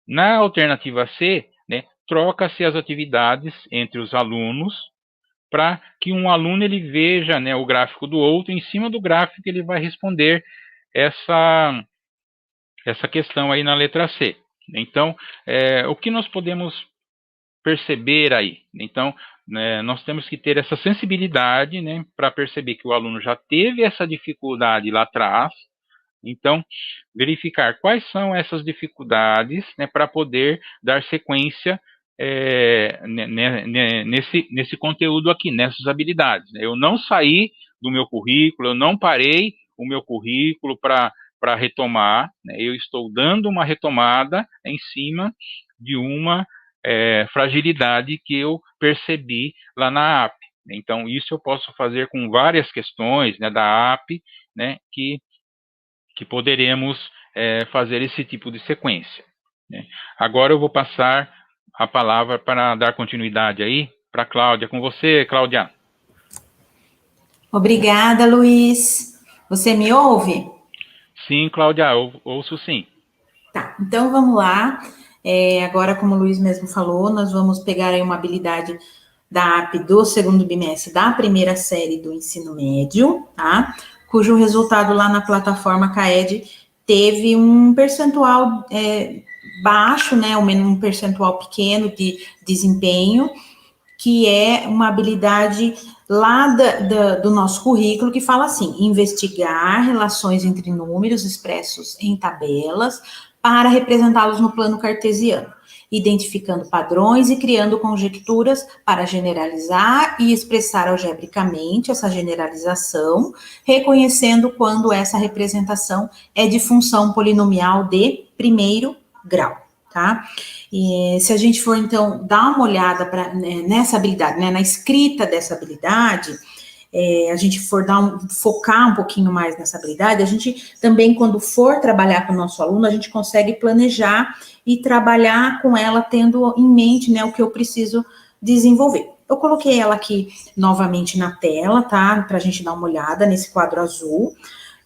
Na alternativa C, né, troca-se as atividades entre os alunos para que um aluno ele veja, né, o gráfico do outro, em cima do gráfico ele vai responder essa questão aí na letra C. Então, o que nós podemos perceber aí? Então, né, nós temos que ter essa sensibilidade, né, para perceber que o aluno já teve essa dificuldade lá atrás. Então, verificar quais são essas dificuldades, né, para poder dar sequência nesse conteúdo aqui, nessas habilidades. Eu não saí do meu currículo, eu não parei o meu currículo para retomar, né, eu estou dando uma retomada em cima de uma fragilidade que eu percebi lá na AP. Então, isso eu posso fazer com várias questões, né, da AP, né, que poderemos fazer esse tipo de sequência, né? Agora eu vou passar a palavra para dar continuidade aí para a Cláudia. Com você, Cláudia. Obrigada, Luiz. Você me ouve? Sim, Cláudia, eu ouço sim. Tá, então vamos lá. Agora, como o Luiz mesmo falou, nós vamos pegar aí uma habilidade da AP do segundo bimestre da primeira série do ensino médio, tá? Cujo resultado lá na plataforma CAED teve um percentual baixo, né? Um percentual pequeno de desempenho, que é uma habilidade lá do nosso currículo que fala assim: investigar relações entre números expressos em tabelas para representá-los no plano cartesiano, identificando padrões e criando conjecturas para generalizar e expressar algebricamente essa generalização, reconhecendo quando essa representação é de função polinomial de primeiro grau, tá? E se a gente for, então, dar uma olhada nessa habilidade, né, na escrita dessa habilidade, a gente for focar um pouquinho mais nessa habilidade, a gente também, quando for trabalhar com o nosso aluno, a gente consegue planejar e trabalhar com ela tendo em mente, né, o que eu preciso desenvolver. Eu coloquei ela aqui novamente na tela, tá? Para a gente dar uma olhada nesse quadro azul.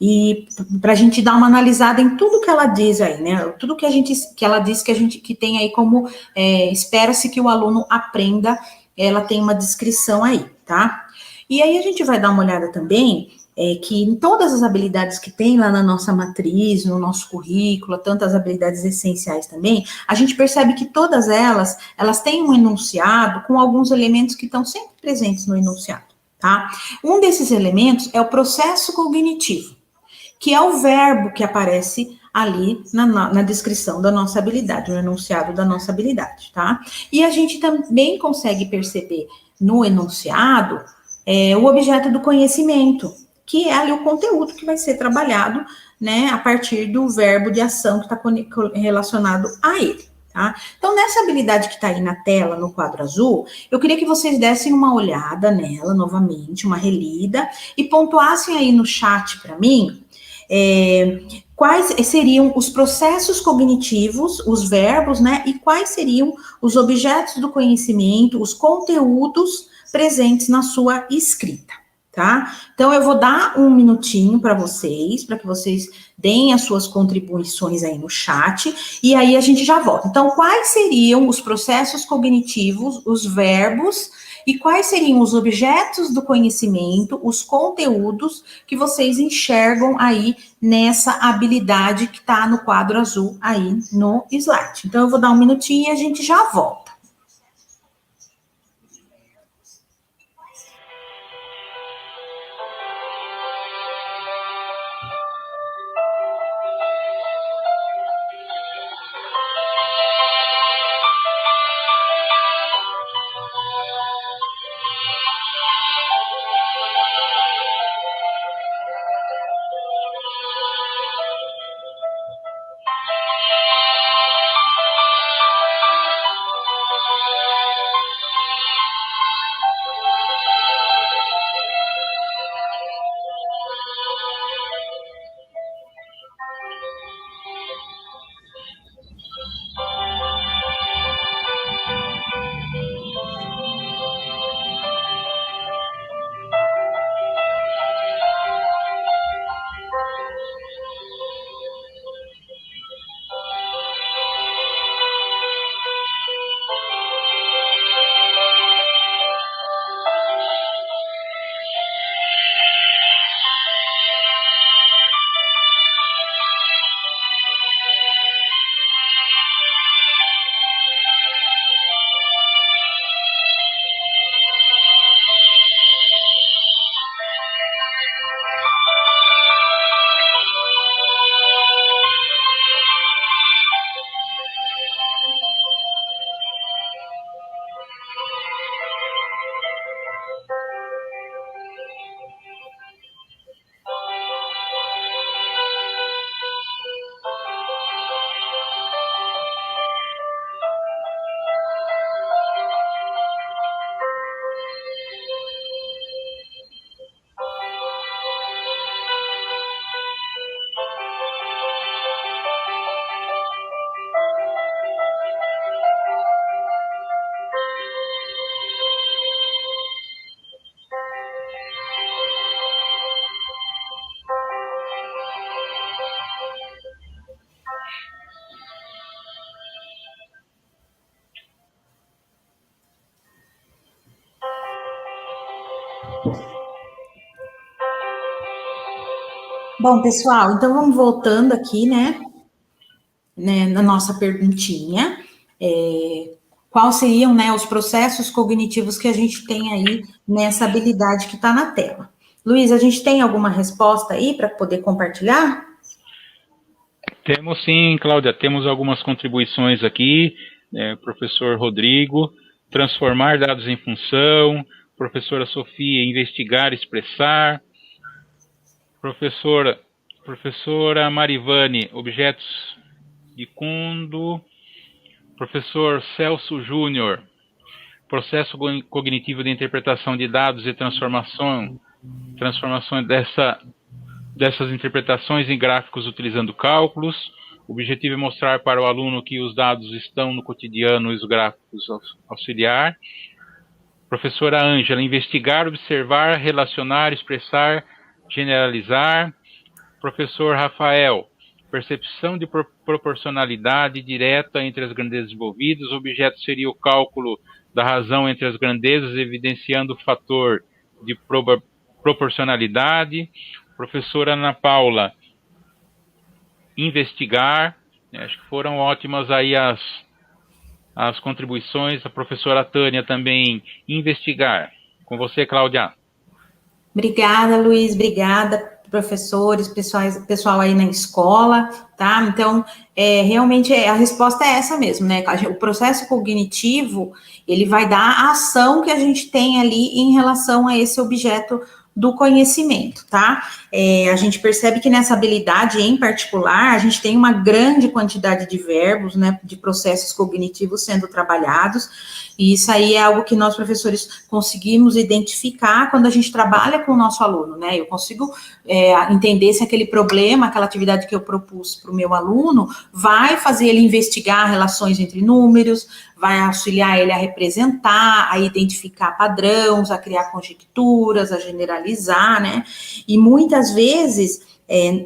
E para a gente dar uma analisada em tudo que ela diz aí, né? Tudo que ela diz que tem aí como espera-se que o aluno aprenda, ela tem uma descrição aí, tá? E aí a gente vai dar uma olhada também que em todas as habilidades que tem lá na nossa matriz, no nosso currículo, tantas habilidades essenciais também, a gente percebe que todas elas têm um enunciado com alguns elementos que estão sempre presentes no enunciado, tá? Um desses elementos é o processo cognitivo, que é o verbo que aparece ali na descrição da nossa habilidade, no enunciado da nossa habilidade, tá? E a gente também consegue perceber no enunciado o objeto do conhecimento, que é ali o conteúdo que vai ser trabalhado, né, a partir do verbo de ação que está relacionado a ele. Tá? Então, nessa habilidade que está aí na tela, no quadro azul, eu queria que vocês dessem uma olhada nela novamente, uma relida, e pontuassem aí no chat para mim quais seriam os processos cognitivos, os verbos, né? E quais seriam os objetos do conhecimento, os conteúdos presentes na sua escrita, tá? Então, eu vou dar um minutinho para que vocês deem as suas contribuições aí no chat, e aí a gente já volta. Então, quais seriam os processos cognitivos, os verbos, e quais seriam os objetos do conhecimento, os conteúdos que vocês enxergam aí nessa habilidade que está no quadro azul aí no slide. Então, eu vou dar um minutinho e a gente já volta. Bom, pessoal, então vamos voltando aqui, né, na nossa perguntinha. Quais seriam, né, os processos cognitivos que a gente tem aí nessa habilidade que está na tela? Luiz, a gente tem alguma resposta aí para poder compartilhar? Temos sim, Cláudia, temos algumas contribuições aqui. Professor Rodrigo, transformar dados em função. Professora Sofia, investigar, expressar. Professora Marivane, objetos de Kundo. Professor Celso Júnior, processo cognitivo de interpretação de dados e transformação dessas interpretações em gráficos utilizando cálculos. O objetivo é mostrar para o aluno que os dados estão no cotidiano e os gráficos auxiliar. Professora Ângela, investigar, observar, relacionar, expressar, generalizar. Professor Rafael, percepção de proporcionalidade direta entre as grandezas envolvidas. O objeto seria o cálculo da razão entre as grandezas, evidenciando o fator de proporcionalidade. Professora Ana Paula, investigar. Acho que foram ótimas aí as contribuições. A professora Tânia também, investigar. Com você, Cláudia. Obrigada, Luiz, obrigada, professores, pessoal aí na escola, tá? Então, realmente a resposta é essa mesmo, né? O processo cognitivo, ele vai dar a ação que a gente tem ali em relação a esse objeto do conhecimento, tá? A gente percebe que nessa habilidade em particular, a gente tem uma grande quantidade de verbos, né, de processos cognitivos sendo trabalhados, e isso aí é algo que nós, professores, conseguimos identificar quando a gente trabalha com o nosso aluno, né? Eu consigo entender se aquele problema, aquela atividade que eu propus para o meu aluno, vai fazer ele investigar relações entre números, vai auxiliar ele a representar, a identificar padrões, a criar conjecturas, a generalizar, né? E muitas vezes,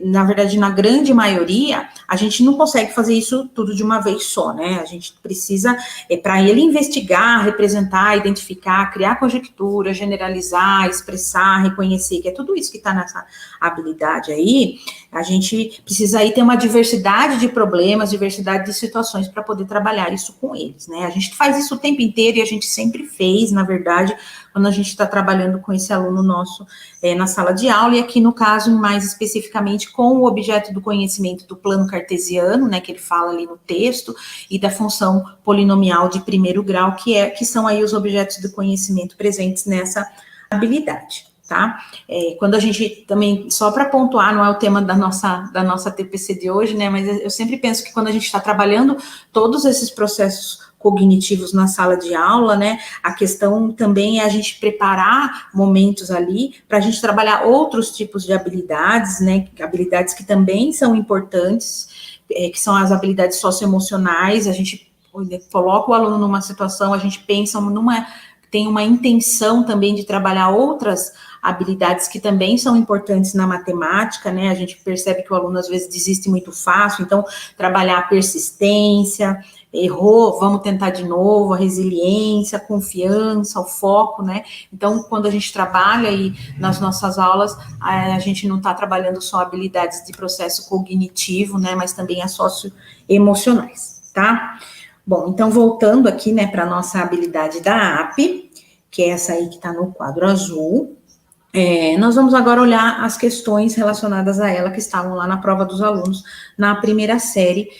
na verdade, na grande maioria, a gente não consegue fazer isso tudo de uma vez só, né? A gente precisa, para ele investigar, representar, identificar, criar conjectura, generalizar, expressar, reconhecer, que é tudo isso que está nessa habilidade aí, a gente precisa aí ter uma diversidade de problemas, diversidade de situações para poder trabalhar isso com eles, né? A gente faz isso o tempo inteiro e a gente sempre fez, na verdade, quando a gente está trabalhando com esse aluno nosso na sala de aula, e aqui no caso, mais especificamente, com o objeto do conhecimento do plano cartesiano, né, que ele fala ali no texto, e da função polinomial de primeiro grau, que são aí os objetos do conhecimento presentes nessa habilidade, tá? Quando a gente também, só para pontuar, não é o tema da nossa TPC de hoje, né, mas eu sempre penso que quando a gente está trabalhando todos esses processos cognitivos na sala de aula, né, a questão também é a gente preparar momentos ali para a gente trabalhar outros tipos de habilidades, né, habilidades que também são importantes, que são as habilidades socioemocionais. A gente coloca o aluno numa situação, a gente pensa tem uma intenção também de trabalhar outras habilidades que também são importantes na matemática, né, a gente percebe que o aluno às vezes desiste muito fácil, então trabalhar a persistência, errou, vamos tentar de novo, a resiliência, a confiança, o foco, né? Então, quando a gente trabalha aí nas nossas aulas, a gente não está trabalhando só habilidades de processo cognitivo, né? Mas também as socioemocionais, tá? Bom, então, voltando aqui, né, para a nossa habilidade da AP, que é essa aí que está no quadro azul, nós vamos agora olhar as questões relacionadas a ela que estavam lá na prova dos alunos na primeira série,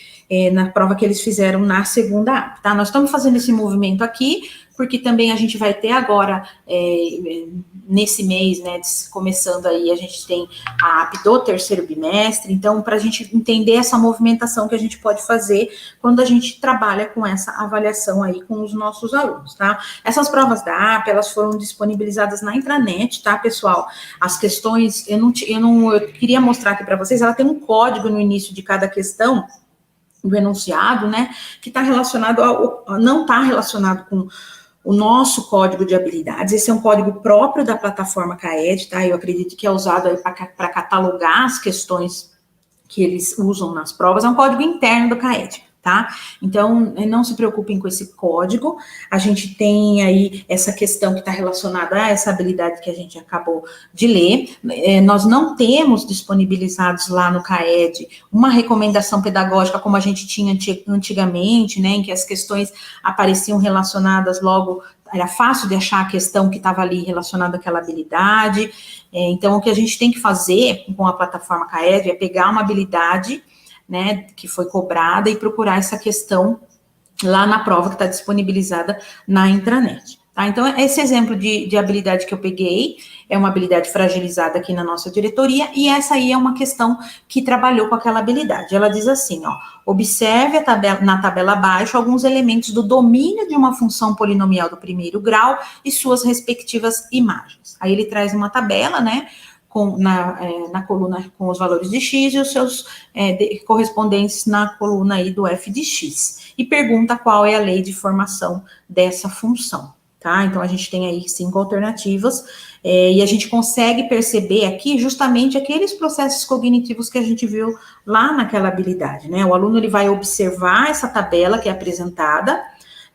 na prova que eles fizeram na segunda AP, tá? Nós estamos fazendo esse movimento aqui, porque também a gente vai ter agora, nesse mês, né, começando aí, a gente tem a AP do terceiro bimestre, então, para a gente entender essa movimentação que a gente pode fazer quando a gente trabalha com essa avaliação aí com os nossos alunos, tá? Essas provas da AP, elas foram disponibilizadas na intranet, tá, pessoal? As questões, eu queria mostrar aqui para vocês, ela tem um código no início de cada questão, do enunciado, né, que está relacionado não está relacionado com o nosso código de habilidades. Esse é um código próprio da plataforma CAED, tá? Eu acredito que é usado para catalogar as questões que eles usam nas provas, é um código interno do CAED, tá? Então, não se preocupem com esse código, a gente tem aí essa questão que está relacionada a essa habilidade que a gente acabou de ler, nós não temos disponibilizados lá no CAED uma recomendação pedagógica como a gente tinha antigamente, né, em que as questões apareciam relacionadas logo, era fácil de achar a questão que estava ali relacionada àquela habilidade, então o que a gente tem que fazer com a plataforma CAED é pegar uma habilidade, né, que foi cobrada e procurar essa questão lá na prova que está disponibilizada na intranet. Tá? Então, esse exemplo de habilidade que eu peguei é uma habilidade fragilizada aqui na nossa diretoria, e essa aí é uma questão que trabalhou com aquela habilidade. Ela diz assim, ó, observe na tabela abaixo alguns elementos do domínio de uma função polinomial do primeiro grau e suas respectivas imagens. Aí ele traz uma tabela, né, na coluna com os valores de x e os seus correspondentes na coluna aí do f de x. E pergunta qual é a lei de formação dessa função, tá? Então, a gente tem aí 5 alternativas, e a gente consegue perceber aqui justamente aqueles processos cognitivos que a gente viu lá naquela habilidade, né? O aluno, ele vai observar essa tabela que é apresentada.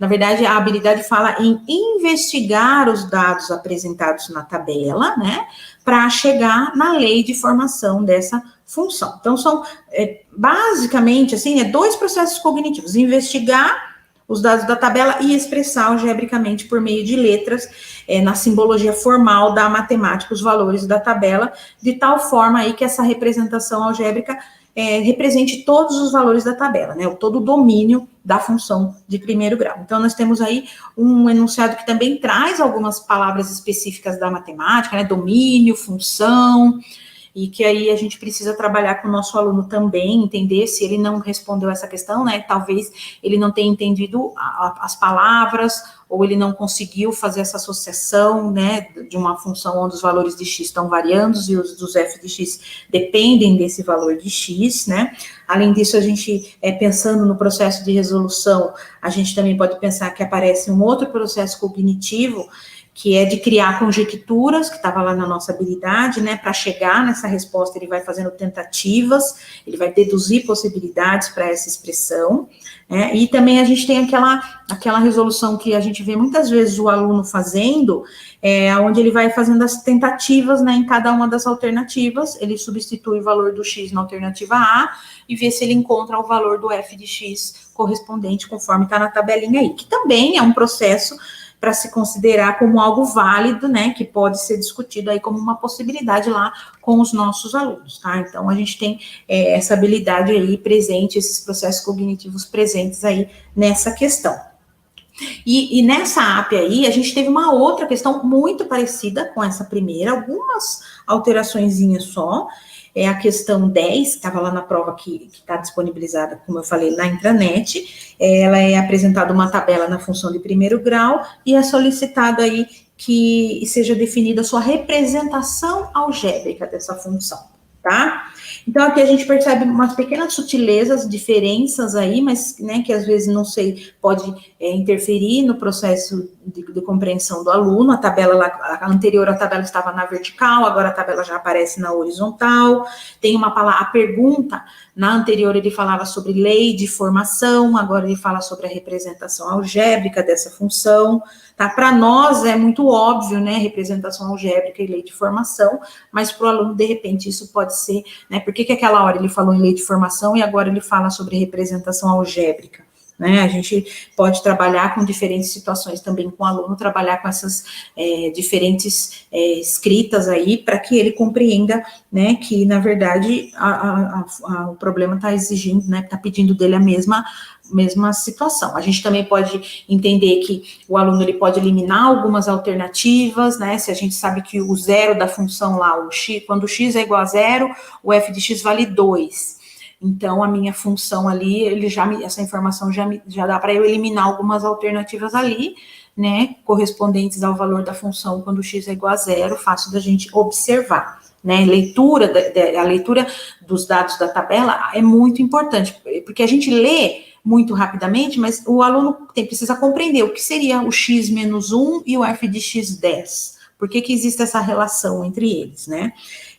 Na verdade, a habilidade fala em investigar os dados apresentados na tabela, né, para chegar na lei de formação dessa função. Então, são, basicamente, assim, 2 processos cognitivos: investigar os dados da tabela e expressar algebricamente por meio de letras, na simbologia formal da matemática, os valores da tabela, de tal forma aí que essa representação algébrica represente todos os valores da tabela, né, todo o domínio da função de primeiro grau. Então, nós temos aí um enunciado que também traz algumas palavras específicas da matemática, né, domínio, função, e que aí a gente precisa trabalhar com o nosso aluno também, entender se ele não respondeu essa questão, né, talvez ele não tenha entendido as palavras, ou ele não conseguiu fazer essa associação, né, de uma função onde os valores de x estão variando e os dos f de x dependem desse valor de x, né. Além disso, a gente, pensando no processo de resolução, a gente também pode pensar que aparece um outro processo cognitivo, que é de criar conjecturas, que estava lá na nossa habilidade, né, para chegar nessa resposta, ele vai fazendo tentativas, ele vai deduzir possibilidades para essa expressão, né, e também a gente tem aquela resolução que a gente vê muitas vezes o aluno fazendo, onde ele vai fazendo as tentativas, né, em cada uma das alternativas, ele substitui o valor do x na alternativa A, e vê se ele encontra o valor do f de x correspondente, conforme está na tabelinha aí, que também é um processo para se considerar como algo válido, né, que pode ser discutido aí como uma possibilidade lá com os nossos alunos, tá? Então, a gente tem essa habilidade aí presente, esses processos cognitivos presentes aí nessa questão. E nessa app aí, a gente teve uma outra questão muito parecida com essa primeira, algumas alteraçõezinhas só. É a questão 10, que estava lá na prova que está disponibilizada, como eu falei, na intranet. Ela é apresentada uma tabela na função de primeiro grau e é solicitado aí que seja definida a sua representação algébrica dessa função, tá? Então, aqui a gente percebe umas pequenas sutilezas, diferenças aí, mas, né, que às vezes, não sei, pode interferir no processo de compreensão do aluno. A tabela lá, a anterior a tabela estava na vertical, agora a tabela já aparece na horizontal. Tem uma palavra, a pergunta, na anterior ele falava sobre lei de formação, agora ele fala sobre a representação algébrica dessa função, tá? Para nós é muito óbvio, né, representação algébrica e lei de formação, mas para o aluno, de repente, isso pode ser, né, por que aquela hora ele falou em lei de formação e agora ele fala sobre representação algébrica, né? A gente pode trabalhar com diferentes situações também com o aluno, trabalhar com essas diferentes escritas aí, para que ele compreenda, né, que, na verdade, o problema está exigindo, né, está pedindo dele a mesma situação. A gente também pode entender que o aluno, ele pode eliminar algumas alternativas, né, se a gente sabe que o zero da função lá, o x, quando o x é igual a zero, o f de x vale 2. Então, a minha função ali, essa informação já dá para eu eliminar algumas alternativas ali, né, correspondentes ao valor da função quando x é igual a zero, fácil da gente observar, né. A leitura dos dados da tabela é muito importante, porque a gente lê muito rapidamente, mas o aluno precisa compreender o que seria o x menos 1 e o f de x 10. Por que existe essa relação entre eles, né?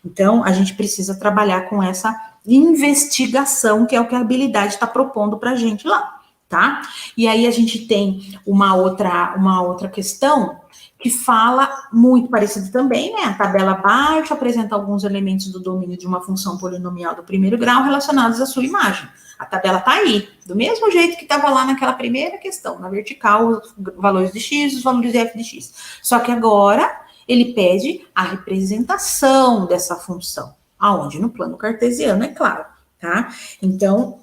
Então, a gente precisa trabalhar com essa investigação, que é o que a habilidade está propondo para a gente lá, tá? E aí a gente tem uma outra questão que fala muito parecido também, né? A tabela abaixo apresenta alguns elementos do domínio de uma função polinomial do primeiro grau relacionados à sua imagem. A tabela está aí, do mesmo jeito que estava lá naquela primeira questão, na vertical, os valores de x, os valores de f de x. Só que agora ele pede a representação dessa função. Aonde? No plano cartesiano, é claro, tá? Então,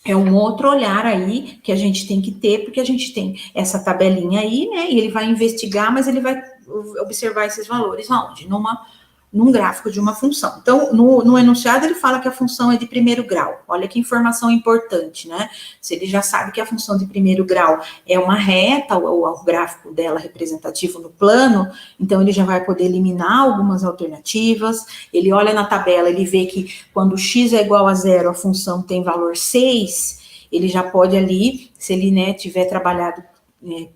é um outro olhar aí que a gente tem que ter, porque a gente tem essa tabelinha aí, né? E ele vai investigar, mas ele vai observar esses valores aonde? Num gráfico de uma função. Então, no enunciado, ele fala que a função é de primeiro grau. Olha que informação importante, né? Se ele já sabe que a função de primeiro grau é uma reta, o gráfico dela representativo no plano, então ele já vai poder eliminar algumas alternativas. Ele olha na tabela, ele vê que quando x é igual a zero, a função tem valor 6, ele já pode ali, se ele, né, tiver trabalhado,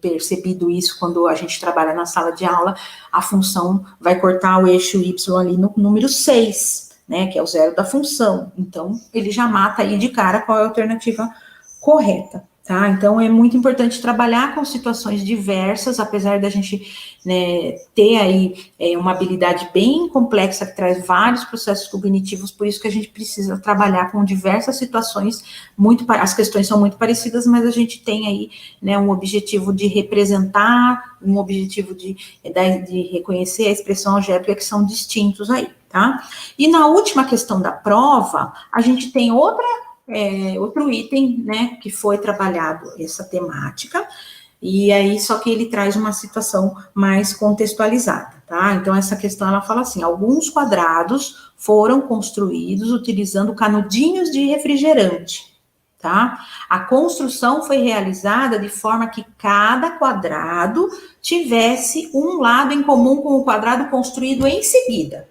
percebido isso quando a gente trabalha na sala de aula, a função vai cortar o eixo y ali no número 6, né, que é o zero da função. Então, ele já mata aí de cara qual é a alternativa correta, tá? Então, é muito importante trabalhar com situações diversas, apesar da gente, né, ter aí uma habilidade bem complexa que traz vários processos cognitivos, por isso que a gente precisa trabalhar com diversas situações, as questões são muito parecidas, mas a gente tem aí, né, um objetivo de representar, um objetivo de reconhecer a expressão algébrica que são distintos aí, tá? E na última questão da prova, a gente tem outro item, né, que foi trabalhado essa temática, e aí só que ele traz uma situação mais contextualizada, tá? Então essa questão ela fala assim: alguns quadrados foram construídos utilizando canudinhos de refrigerante, tá? A construção foi realizada de forma que cada quadrado tivesse um lado em comum com o quadrado construído em seguida.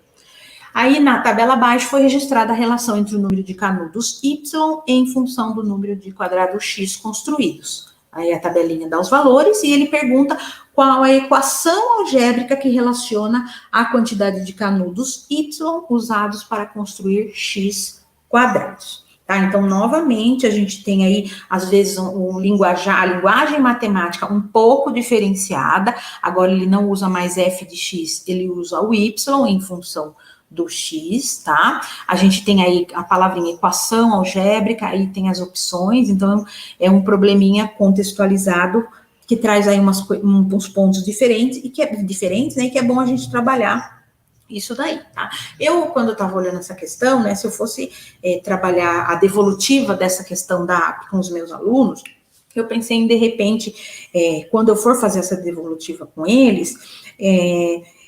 Aí, na tabela abaixo, foi registrada a relação entre o número de canudos y em função do número de quadrados x construídos. Aí a tabelinha dá os valores e ele pergunta qual a equação algébrica que relaciona a quantidade de canudos y usados para construir x quadrados. Tá? Então, novamente, a gente tem aí, às vezes, a linguagem matemática um pouco diferenciada. Agora, ele não usa mais f de x, ele usa o y em função do x, tá? A gente tem aí a palavrinha equação algébrica, aí tem as opções, então é um probleminha contextualizado que traz aí uns pontos diferentes, né, e que é bom a gente trabalhar isso daí, tá? Eu, quando eu estava olhando essa questão, né, se eu fosse trabalhar a devolutiva dessa questão com os meus alunos, eu pensei em, de repente, quando eu for fazer essa devolutiva com eles,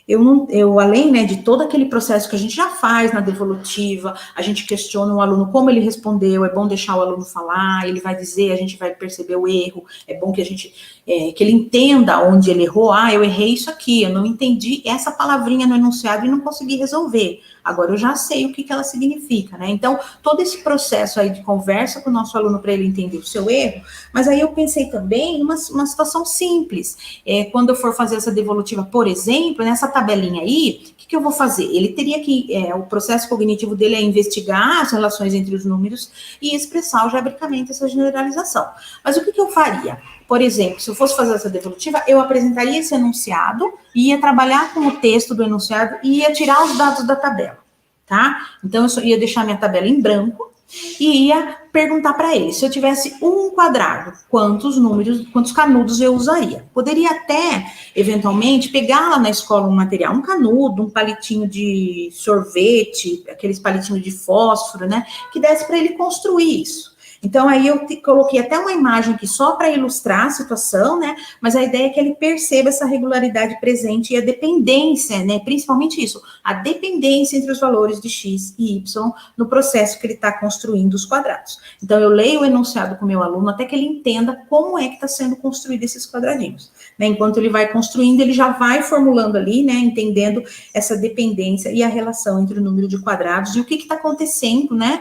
eu além, né, de todo aquele processo que a gente já faz na devolutiva, a gente questiona o aluno como ele respondeu, é bom deixar o aluno falar, ele vai dizer, a gente vai perceber o erro, é bom que que ele entenda onde ele errou, eu errei isso aqui, eu não entendi essa palavrinha no enunciado e não consegui resolver, agora eu já sei o que ela significa, né? Então, todo esse processo aí de conversa com o nosso aluno para ele entender o seu erro, mas aí eu pensei também numa situação simples, quando eu for fazer essa devolutiva, por exemplo, nessa tabelinha aí, o que eu vou fazer? Ele teria que, o processo cognitivo dele é investigar as relações entre os números e expressar algebricamente essa generalização. Mas o que eu faria? Por exemplo, se eu fosse fazer essa devolutiva, eu apresentaria esse enunciado, ia trabalhar com o texto do enunciado e ia tirar os dados da tabela, tá? Então, eu só ia deixar minha tabela em branco e ia perguntar para ele, se eu tivesse um quadrado, quantos canudos eu usaria? Poderia até, eventualmente, pegar lá na escola um material, um canudo, um palitinho de sorvete, aqueles palitinhos de fósforo, né, que desse para ele construir isso. Então, aí eu coloquei até uma imagem aqui só para ilustrar a situação, né? Mas a ideia é que ele perceba essa regularidade presente e a dependência, né? Principalmente isso, a dependência entre os valores de x e y no processo que ele está construindo os quadrados. Então, eu leio o enunciado com o meu aluno até que ele entenda como é que está sendo construído esses quadradinhos. Né? Enquanto ele vai construindo, ele já vai formulando ali, né? Entendendo essa dependência e a relação entre o número de quadrados e o que está acontecendo, né?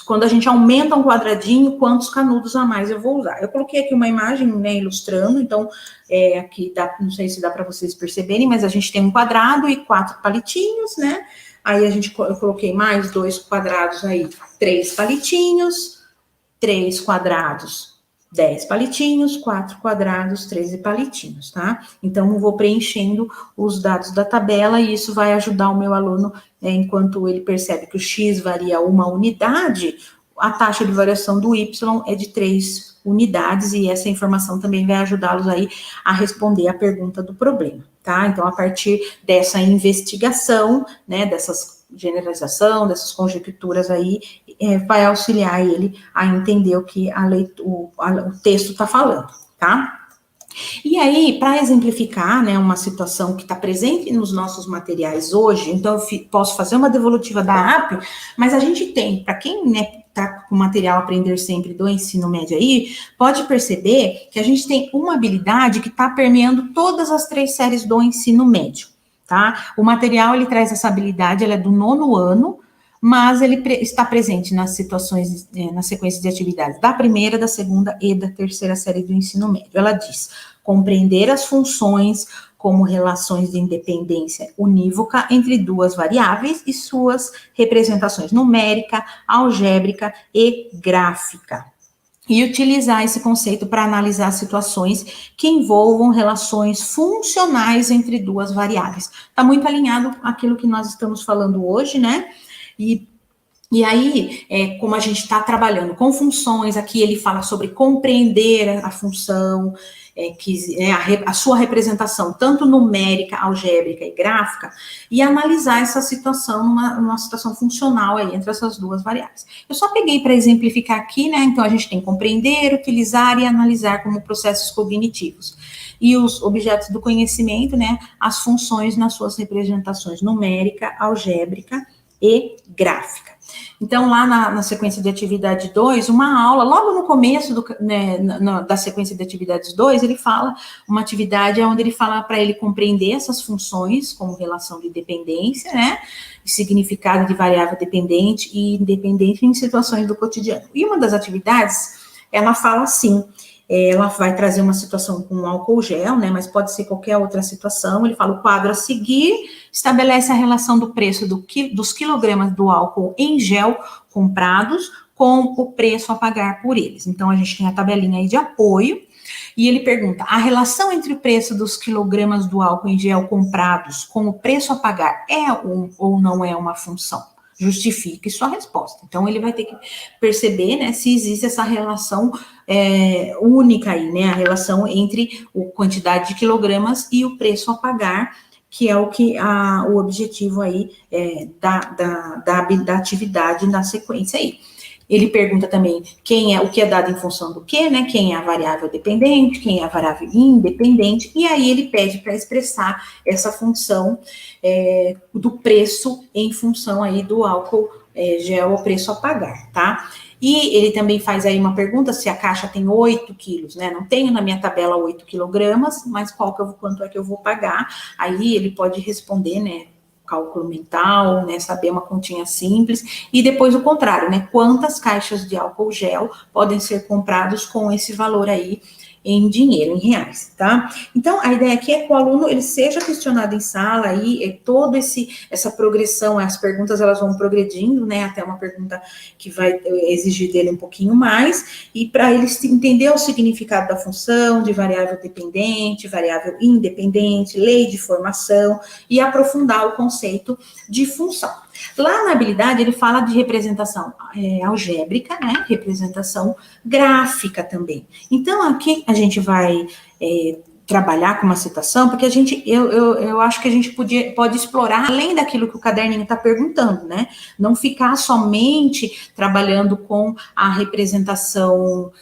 Quando a gente aumenta um quadradinho, quantos canudos a mais eu vou usar? Eu coloquei aqui uma imagem, né, ilustrando, então, aqui não sei se dá para vocês perceberem, mas a gente tem um quadrado e 4 palitinhos, né? Aí eu coloquei mais 2 quadrados aí, 3 palitinhos, 3 quadrados, 10 palitinhos, 4 quadrados, 13 palitinhos, tá? Então, eu vou preenchendo os dados da tabela e isso vai ajudar o meu aluno, enquanto ele percebe que o X varia 1 unidade, a taxa de variação do Y é de 3 unidades e essa informação também vai ajudá-los aí a responder a pergunta do problema, tá? Então, a partir dessa investigação, né, dessas generalização, dessas conjecturas aí, vai auxiliar ele a entender o que o texto está falando, tá? E aí, para exemplificar, né, uma situação que está presente nos nossos materiais hoje, então eu posso fazer uma devolutiva da AP, mas a gente tem, para quem, né, está com o material Aprender Sempre do ensino médio aí, pode perceber que a gente tem uma habilidade que está permeando todas as 3 séries do ensino médio, tá? O material, ele traz essa habilidade, ela é do 9º ano, mas ele está presente nas situações, na sequência de atividades da 1ª, da 2ª e da 3ª série do ensino médio. Ela diz, compreender as funções como relações de independência unívoca entre 2 variáveis e suas representações numérica, algébrica e gráfica. E utilizar esse conceito para analisar situações que envolvam relações funcionais entre 2 variáveis. Está muito alinhado àquilo que nós estamos falando hoje, né? E aí, como a gente está trabalhando com funções, aqui ele fala sobre compreender a função, que é a sua representação, tanto numérica, algébrica e gráfica, e analisar essa situação numa situação funcional aí, entre essas 2 variáveis. Eu só peguei para exemplificar aqui, né? Então, a gente tem compreender, utilizar e analisar como processos cognitivos. E os objetos do conhecimento, né? As funções nas suas representações numérica, algébrica e gráfica. Então, lá na sequência de atividade 2, uma aula, logo no começo da sequência de atividades 2, ele fala uma atividade onde ele fala para ele compreender essas funções, como relação de dependência, né, significado de variável dependente e independente em situações do cotidiano. E uma das atividades, ela fala assim, ela vai trazer uma situação com álcool gel, né, mas pode ser qualquer outra situação. Ele fala, o quadro a seguir estabelece a relação do preço dos quilogramas do álcool em gel comprados com o preço a pagar por eles. Então, a gente tem a tabelinha aí de apoio, e ele pergunta, a relação entre o preço dos quilogramas do álcool em gel comprados com o preço a pagar ou não é uma função? Justifique sua resposta. Então, ele vai ter que perceber, né, se existe essa relação única aí, né, a relação entre a quantidade de quilogramas e o preço a pagar, que é o objetivo aí da atividade na sequência aí. Ele pergunta também o que é dado em função do quê, né? Quem é a variável dependente, quem é a variável independente, e aí ele pede para expressar essa função do preço em função aí do álcool gel, o preço a pagar, tá? E ele também faz aí uma pergunta se a caixa tem 8 quilos, né? Não tenho na minha tabela 8 quilogramas, mas quanto é que eu vou pagar? Aí ele pode responder, né? Cálculo mental, né, saber uma continha simples, e depois o contrário, né, quantas caixas de álcool gel podem ser comprados com esse valor aí em dinheiro, em reais, tá? Então, a ideia aqui é que o aluno, ele seja questionado em sala, aí, toda essa progressão, as perguntas, elas vão progredindo, né, até uma pergunta que vai exigir dele um pouquinho mais, e para ele entender o significado da função, de variável dependente, variável independente, lei de formação, e aprofundar o conceito de função. Lá na habilidade, ele fala de representação algébrica, né, representação gráfica também. Então, aqui a gente vai trabalhar com uma situação, porque eu acho que a gente pode explorar além daquilo que o caderninho está perguntando, né? Não ficar somente trabalhando com a representação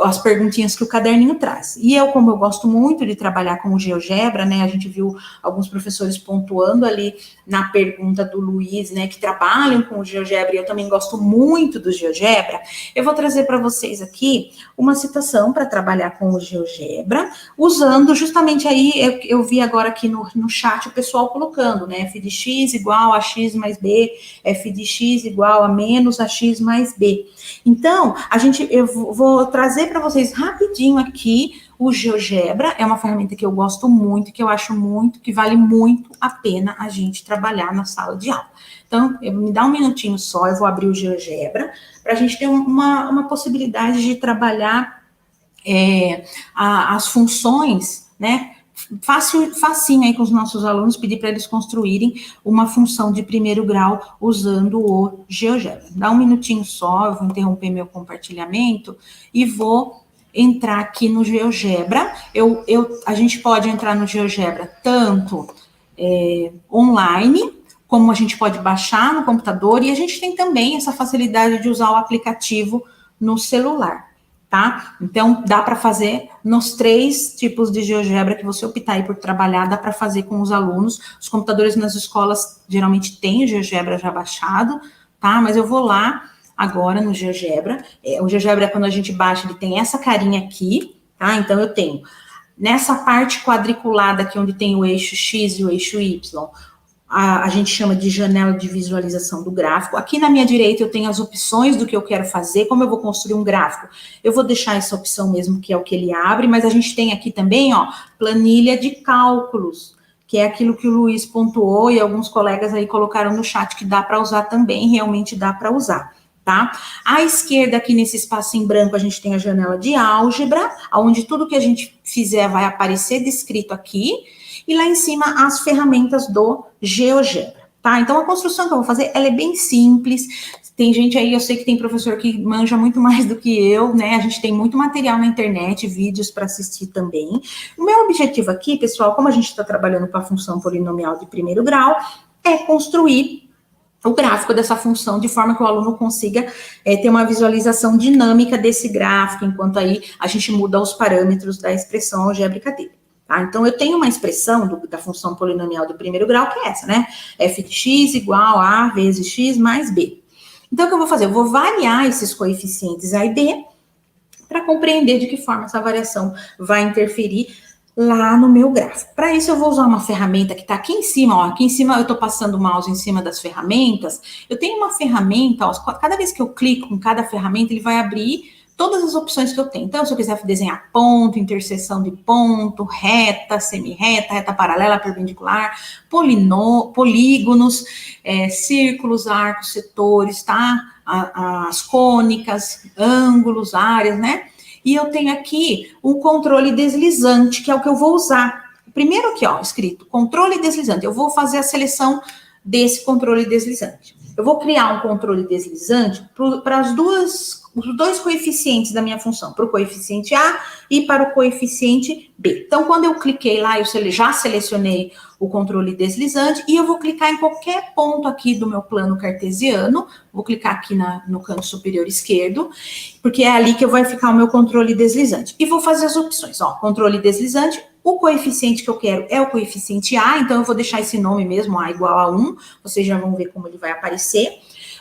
as perguntinhas que o caderninho traz. E como eu gosto muito de trabalhar com o GeoGebra, né? A gente viu alguns professores pontuando ali na pergunta do Luiz, né? Que trabalham com o GeoGebra, e eu também gosto muito do GeoGebra. Eu vou trazer para vocês aqui uma situação para trabalhar com o GeoGebra, usando justamente aí, eu vi agora aqui no chat o pessoal colocando, né, f de x igual a x mais b, f de x igual a menos a x mais b. Então, eu vou trazer para vocês rapidinho aqui O GeoGebra é uma ferramenta que eu gosto muito, que eu acho muito, que vale muito a pena a gente trabalhar na sala de aula. Então, me dá um minutinho só, eu vou abrir o GeoGebra, para a gente ter uma possibilidade de trabalhar as funções, né? Facinho aí com os nossos alunos, pedir para eles construírem uma função de primeiro grau usando o GeoGebra. Dá um minutinho só, eu vou interromper meu compartilhamento e vou entrar aqui no GeoGebra. A gente pode entrar no GeoGebra tanto online, como a gente pode baixar no computador, e a gente tem também essa facilidade de usar o aplicativo no celular. Tá? Então, dá para fazer nos 3 tipos de GeoGebra que você optar aí por trabalhar, dá para fazer com os alunos. Os computadores nas escolas geralmente têm o GeoGebra já baixado, tá? Mas eu vou lá agora no GeoGebra. O GeoGebra, quando a gente baixa, ele tem essa carinha aqui, tá? Então, eu tenho nessa parte quadriculada aqui, onde tem o eixo X e o eixo Y, a gente chama de janela de visualização do gráfico. Aqui na minha direita eu tenho as opções do que eu quero fazer, como eu vou construir um gráfico. Eu vou deixar essa opção mesmo, que é o que ele abre, mas a gente tem aqui também, ó, planilha de cálculos, que é aquilo que o Luiz pontuou e alguns colegas aí colocaram no chat que dá para usar também, realmente dá para usar. Tá? À esquerda, aqui nesse espaço em branco, a gente tem a janela de álgebra, onde tudo que a gente fizer vai aparecer descrito aqui, e lá em cima as ferramentas do GeoGebra, tá? Então a construção que eu vou fazer, ela é bem simples. Tem gente aí, eu sei que tem professor que manja muito mais do que eu, né? A gente tem muito material na internet, vídeos para assistir também. O meu objetivo aqui, pessoal, como a gente está trabalhando com a função polinomial de primeiro grau, é construir o gráfico dessa função, de forma que o aluno consiga ter uma visualização dinâmica desse gráfico, enquanto aí a gente muda os parâmetros da expressão algébrica dele. Tá? Então, eu tenho uma expressão da função polinomial do primeiro grau, que é essa, né? F de x igual a vezes x mais b. Então, o que eu vou fazer? Eu vou variar esses coeficientes a e b para compreender de que forma essa variação vai interferir lá no meu gráfico. Para isso, eu vou usar uma ferramenta que está aqui em cima, ó. Aqui em cima, eu estou passando o mouse em cima das ferramentas. Eu tenho uma ferramenta, ó, cada vez que eu clico em cada ferramenta, ele vai abrir todas as opções que eu tenho. Então, se eu quiser desenhar ponto, interseção de ponto, reta, semi-reta, reta paralela, perpendicular, polígonos, círculos, arcos, setores, tá? As cônicas, ângulos, áreas, né? E eu tenho aqui um controle deslizante, que é o que eu vou usar. Primeiro aqui, ó, escrito controle deslizante. Eu vou fazer a seleção desse controle deslizante. Eu vou criar um controle deslizante para os dois coeficientes da minha função, para o coeficiente A e para o coeficiente B. Então, quando eu cliquei lá, eu já selecionei o controle deslizante e eu vou clicar em qualquer ponto aqui do meu plano cartesiano, vou clicar aqui no canto superior esquerdo, porque é ali que vai ficar o meu controle deslizante. E vou fazer as opções, ó, controle deslizante, o coeficiente que eu quero é o coeficiente A, então eu vou deixar esse nome mesmo, A igual a 1, vocês já vão ver como ele vai aparecer.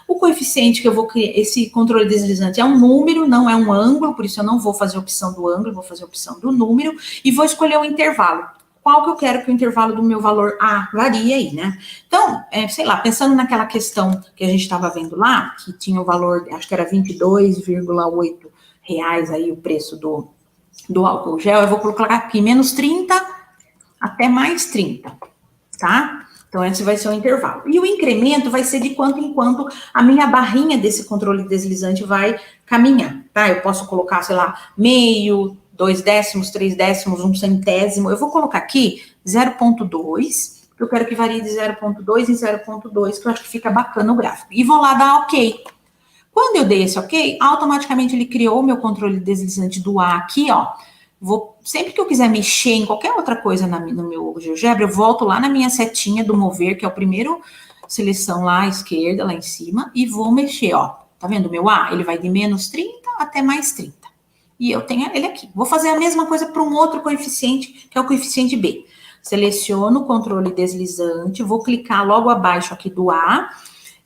O coeficiente que eu vou criar, esse controle deslizante é um número, não é um ângulo, por isso eu não vou fazer a opção do ângulo, vou fazer a opção do número, e vou escolher o intervalo. Qual que eu quero que o intervalo do meu valor A varie aí, né? Então, sei lá, pensando naquela questão que a gente estava vendo lá, que tinha o valor, acho que era R$22,8 aí o preço do álcool gel, eu vou colocar aqui menos 30 até mais 30, tá? Então, esse vai ser o intervalo. E o incremento vai ser de quanto em quanto a minha barrinha desse controle deslizante vai caminhar, tá? Eu posso colocar, sei lá, meio, 2 décimos, 3 décimos, 1 centésimo. Eu vou colocar aqui 0,2, eu quero que varie de 0,2 em 0,2, que eu acho que fica bacana o gráfico. E vou lá dar OK. Quando eu dei esse OK, automaticamente ele criou o meu controle deslizante do A aqui, ó. Sempre que eu quiser mexer em qualquer outra coisa no meu GeoGebra, eu volto lá na minha setinha do mover, que é o primeiro seleção lá à esquerda, lá em cima, e vou mexer, ó. Tá vendo o meu A? Ele vai de menos 30 até mais 30. E eu tenho ele aqui. Vou fazer a mesma coisa para um outro coeficiente, que é o coeficiente B. Seleciono o controle deslizante, vou clicar logo abaixo aqui do A,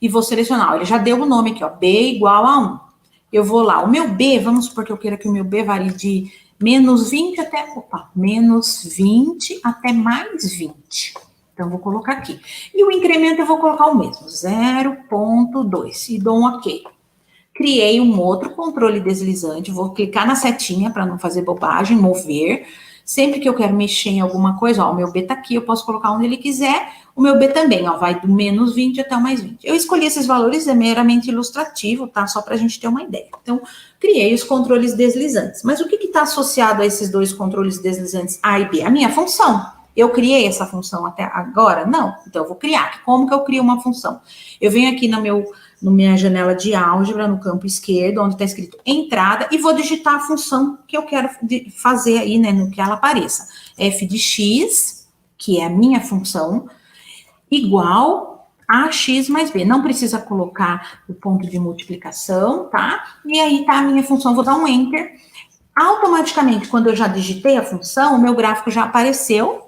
e vou selecionar. Ó, ele já deu o nome aqui, ó, B igual a 1. Eu vou lá, o meu B, vamos supor que eu queira que o meu B varie de menos 20 até, menos 20 até mais 20. Então, vou colocar aqui. E o incremento eu vou colocar o mesmo, 0,2. E dou um OK. criei um outro controle deslizante, vou clicar na setinha para não fazer bobagem, mover. Sempre que eu quero mexer em alguma coisa, ó, o meu B tá aqui, eu posso colocar onde ele quiser, o meu B também, ó, vai do menos 20 até o mais 20. Eu escolhi esses valores, é meramente ilustrativo, tá? Só para a gente ter uma ideia. Então, criei os controles deslizantes. Mas o que está associado a esses dois controles deslizantes A e B? A minha função. Eu criei essa função até agora? Não. Então, eu vou criar. Como que eu crio uma função? Eu venho aqui na minha janela de álgebra, no campo esquerdo, onde está escrito entrada, e vou digitar a função que eu quero fazer aí, né, no que ela apareça. F de x, que é a minha função, igual a x mais b. Não precisa colocar o ponto de multiplicação, tá? E aí tá a minha função, vou dar um enter. Automaticamente, quando eu já digitei a função, o meu gráfico já apareceu,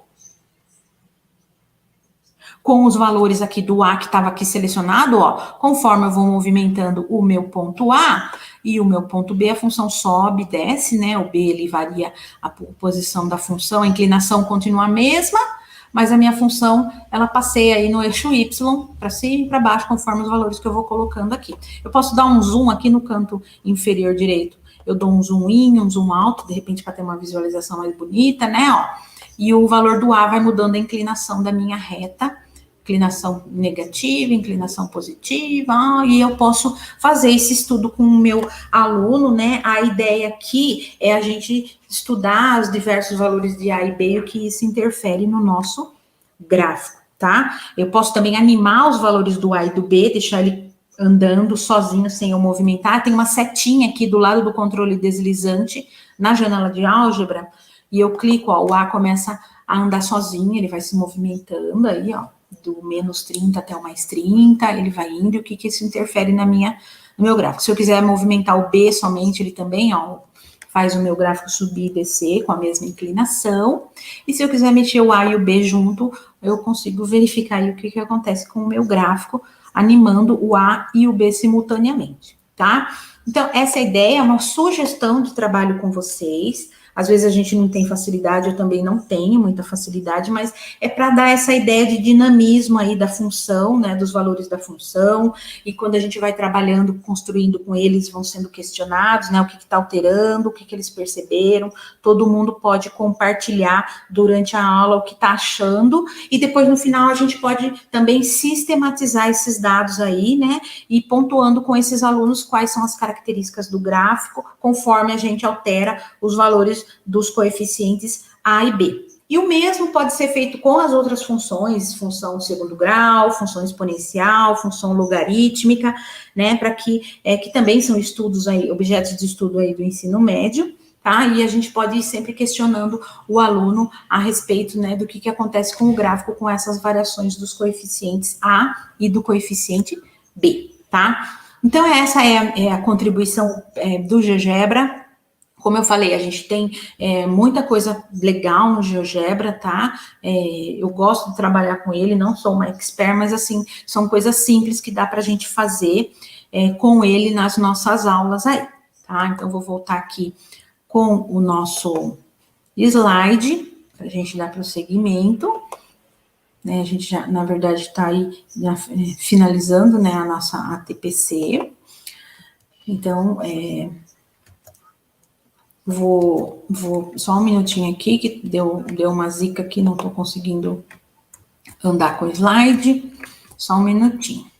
com os valores aqui do A que estava aqui selecionado, ó, conforme eu vou movimentando o meu ponto A e o meu ponto B, a função sobe, desce, né, o B ele varia a posição da função, a inclinação continua a mesma, mas a minha função, ela passeia aí no eixo Y, para cima e para baixo, conforme os valores que eu vou colocando aqui. Eu posso dar um zoom aqui no canto inferior direito, eu dou um zoom in, um zoom alto, de repente para ter uma visualização mais bonita, né, ó, e o valor do A vai mudando a inclinação da minha reta, inclinação negativa, inclinação positiva, e eu posso fazer esse estudo com o meu aluno, né? A ideia aqui é a gente estudar os diversos valores de A e B e o que isso interfere no nosso gráfico, tá? Eu posso também animar os valores do A e do B, deixar ele andando sozinho, sem eu movimentar. Tem uma setinha aqui do lado do controle deslizante, na janela de álgebra, e eu clico, ó, o A começa a andar sozinho, ele vai se movimentando aí, ó, do menos 30 até o mais 30, ele vai indo, e o que isso interfere no meu gráfico. Se eu quiser movimentar o B somente, ele também, ó, faz o meu gráfico subir e descer com a mesma inclinação, e se eu quiser mexer o A e o B junto, eu consigo verificar aí o que acontece com o meu gráfico, animando o A e o B simultaneamente, tá? Então, essa ideia é uma sugestão de trabalho com vocês. Às vezes a gente não tem facilidade, eu também não tenho muita facilidade, mas é para dar essa ideia de dinamismo aí da função, né, dos valores da função, e quando a gente vai trabalhando, construindo com eles, vão sendo questionados, né, o que está alterando, o que eles perceberam, todo mundo pode compartilhar durante a aula o que está achando, e depois no final a gente pode também sistematizar esses dados aí, né, e pontuando com esses alunos quais são as características do gráfico, conforme a gente altera os valores dos coeficientes A e B. E o mesmo pode ser feito com as outras funções, função segundo grau, função exponencial, função logarítmica, né, para que também são estudos aí, objetos de estudo aí do ensino médio, tá? E a gente pode ir sempre questionando o aluno a respeito, né, do que acontece com o gráfico com essas variações dos coeficientes A e do coeficiente B, tá? Então, essa é a contribuição do GeoGebra. Como eu falei, a gente tem muita coisa legal no GeoGebra, tá? Eu gosto de trabalhar com ele, não sou uma expert, mas assim, são coisas simples que dá para a gente fazer com ele nas nossas aulas aí, tá? Então, vou voltar aqui com o nosso slide, para a gente dar prosseguimento. Né, a gente já, na verdade, está aí finalizando, né, a nossa ATPC. Então, vou só um minutinho aqui, que deu uma zica aqui, não estou conseguindo andar com o slide. Só um minutinho.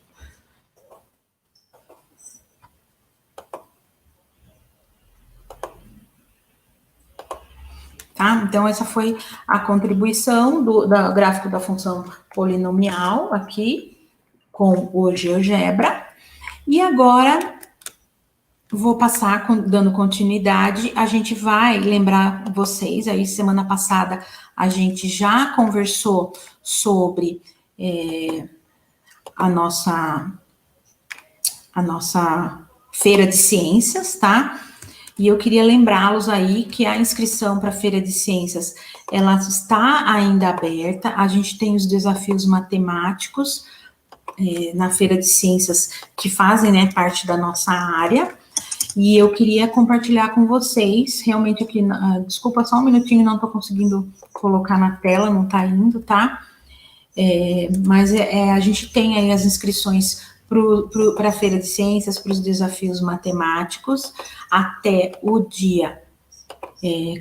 Tá? Então, essa foi a contribuição do gráfico da função polinomial aqui, com o GeoGebra. E agora, vou passar, dando continuidade, a gente vai lembrar vocês, aí semana passada a gente já conversou sobre a nossa feira de ciências, tá? E eu queria lembrá-los aí que a inscrição para a Feira de Ciências, ela está ainda aberta, a gente tem os desafios matemáticos na Feira de Ciências que fazem, né, parte da nossa área, e eu queria compartilhar com vocês, realmente aqui, desculpa só um minutinho, não estou conseguindo colocar na tela, não está indo, tá? Mas a gente tem aí as inscrições para a Feira de Ciências, para os desafios matemáticos, até o dia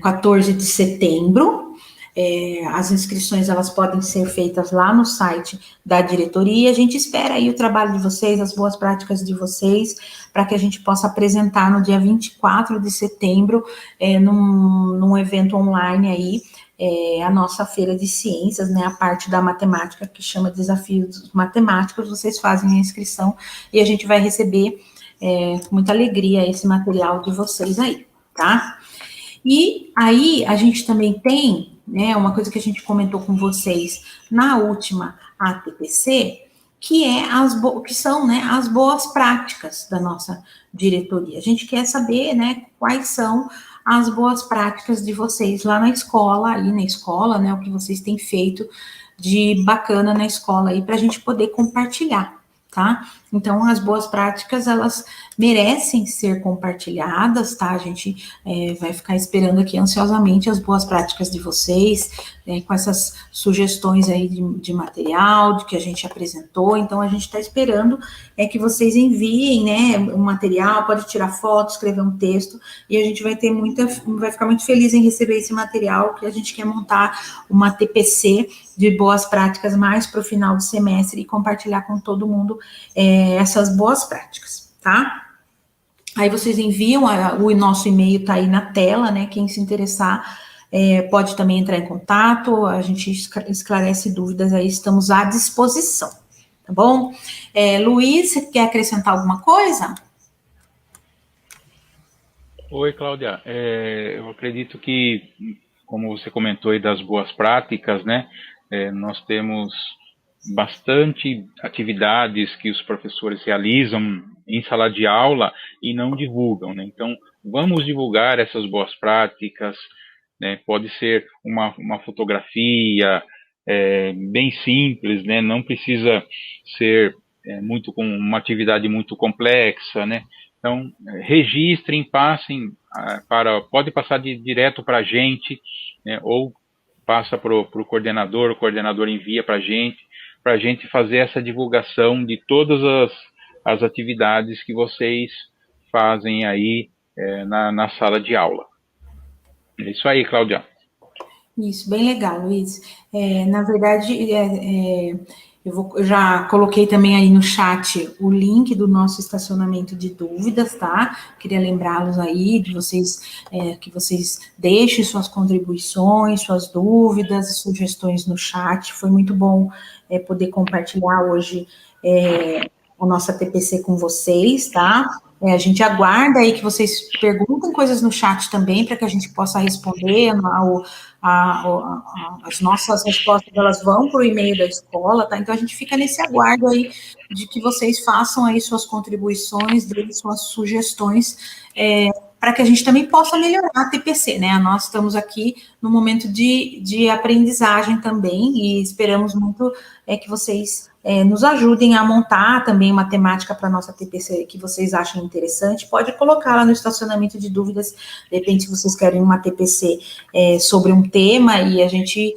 14 de setembro. As inscrições, elas podem ser feitas lá no site da diretoria. A gente espera aí o trabalho de vocês, as boas práticas de vocês, para que a gente possa apresentar no dia 24 de setembro, num evento online aí, a nossa feira de ciências, né, a parte da matemática que chama Desafios Matemáticos. Vocês fazem a inscrição e a gente vai receber com muita alegria esse material de vocês aí, tá? E aí a gente também tem, né, uma coisa que a gente comentou com vocês na última ATPC, que são, né, as boas práticas da nossa diretoria. A gente quer saber, né, quais são as boas práticas de vocês lá na escola, né, o que vocês têm feito de bacana na escola aí, para a gente poder compartilhar, tá? Então, as boas práticas, elas merecem ser compartilhadas, tá? A gente vai ficar esperando aqui ansiosamente as boas práticas de vocês, com essas sugestões aí de material, de que a gente apresentou. Então, a gente está esperando que vocês enviem, né, um material, pode tirar foto, escrever um texto, e a gente vai ficar muito feliz em receber esse material, que a gente quer montar uma TPC de boas práticas mais para o final do semestre e compartilhar com todo mundo essas boas práticas, tá? Aí vocês enviam, o nosso e-mail tá aí na tela, né? Quem se interessar pode também entrar em contato, a gente esclarece dúvidas aí, estamos à disposição, tá bom? Luiz, você quer acrescentar alguma coisa? Oi, Cláudia. Eu acredito que, como você comentou aí das boas práticas, né? Nós temos bastante atividades que os professores realizam em sala de aula e não divulgam, né? Então, vamos divulgar essas boas práticas, né? Pode ser uma fotografia bem simples, né? Não precisa ser muito com uma atividade muito complexa, né? Então, registrem, passem pode passar direto para a gente, né? Ou passa para o coordenador envia para a gente fazer essa divulgação de todas as atividades que vocês fazem aí na sala de aula. É isso aí, Cláudia. Isso, bem legal, Luiz. Na verdade, eu já coloquei também aí no chat o link do nosso estacionamento de dúvidas, tá? Queria lembrá-los aí de vocês, que vocês deixem suas contribuições, suas dúvidas e sugestões no chat. Foi muito bom poder compartilhar hoje a nossa TPC com vocês, tá? A gente aguarda aí que vocês perguntem coisas no chat também, para que a gente possa responder. As nossas respostas, elas vão para o e-mail da escola, tá? Então, a gente fica nesse aguardo aí de que vocês façam aí suas contribuições, deem suas sugestões, para que a gente também possa melhorar a TPC, né? Nós estamos aqui no momento de aprendizagem também, e esperamos muito que vocês nos ajudem a montar também uma temática para a nossa TPC que vocês achem interessante. Pode colocar lá no estacionamento de dúvidas, de repente, se vocês querem uma TPC sobre um tema, e a gente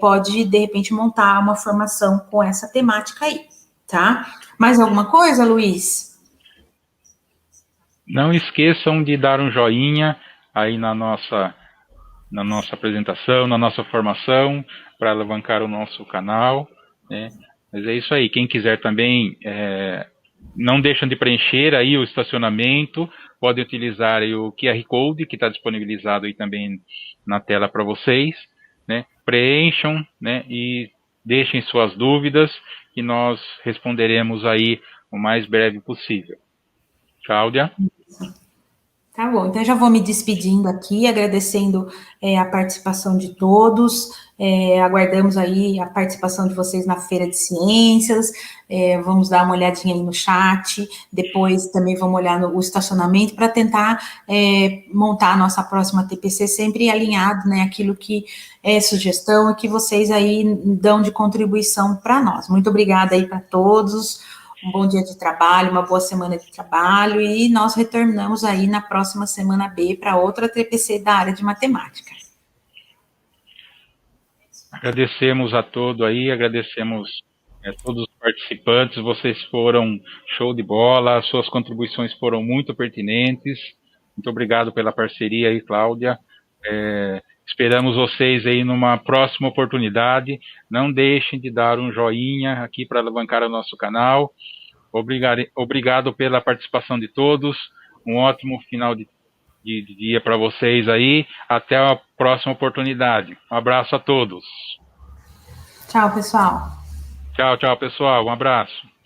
pode, de repente, montar uma formação com essa temática aí, tá? Mais alguma coisa, Luiz? Não esqueçam de dar um joinha aí na nossa apresentação, na nossa formação, para alavancar o nosso canal, né? Mas é isso aí. Quem quiser também, não deixam de preencher aí o estacionamento, podem utilizar aí o QR Code, que está disponibilizado aí também na tela para vocês, né? Preencham, né? E deixem suas dúvidas, que nós responderemos aí o mais breve possível. Cláudia? Tá bom, então eu já vou me despedindo aqui, agradecendo a participação de todos, aguardamos aí a participação de vocês na Feira de Ciências, vamos dar uma olhadinha aí no chat, depois também vamos olhar no estacionamento para tentar montar a nossa próxima TPC sempre alinhado, né, aquilo que é sugestão e que vocês aí dão de contribuição para nós. Muito obrigada aí para todos. Um bom dia de trabalho, uma boa semana de trabalho, e nós retornamos aí na próxima semana B para outra TPC da área de matemática. Agradecemos a todos aí, agradecemos todos os participantes, vocês foram show de bola, suas contribuições foram muito pertinentes. Muito obrigado pela parceria aí, Cláudia. Esperamos vocês aí numa próxima oportunidade. Não deixem de dar um joinha aqui para alavancar o nosso canal. Obrigado pela participação de todos. Um ótimo final de dia para vocês aí. Até a próxima oportunidade. Um abraço a todos. Tchau, pessoal. Tchau, pessoal. Um abraço.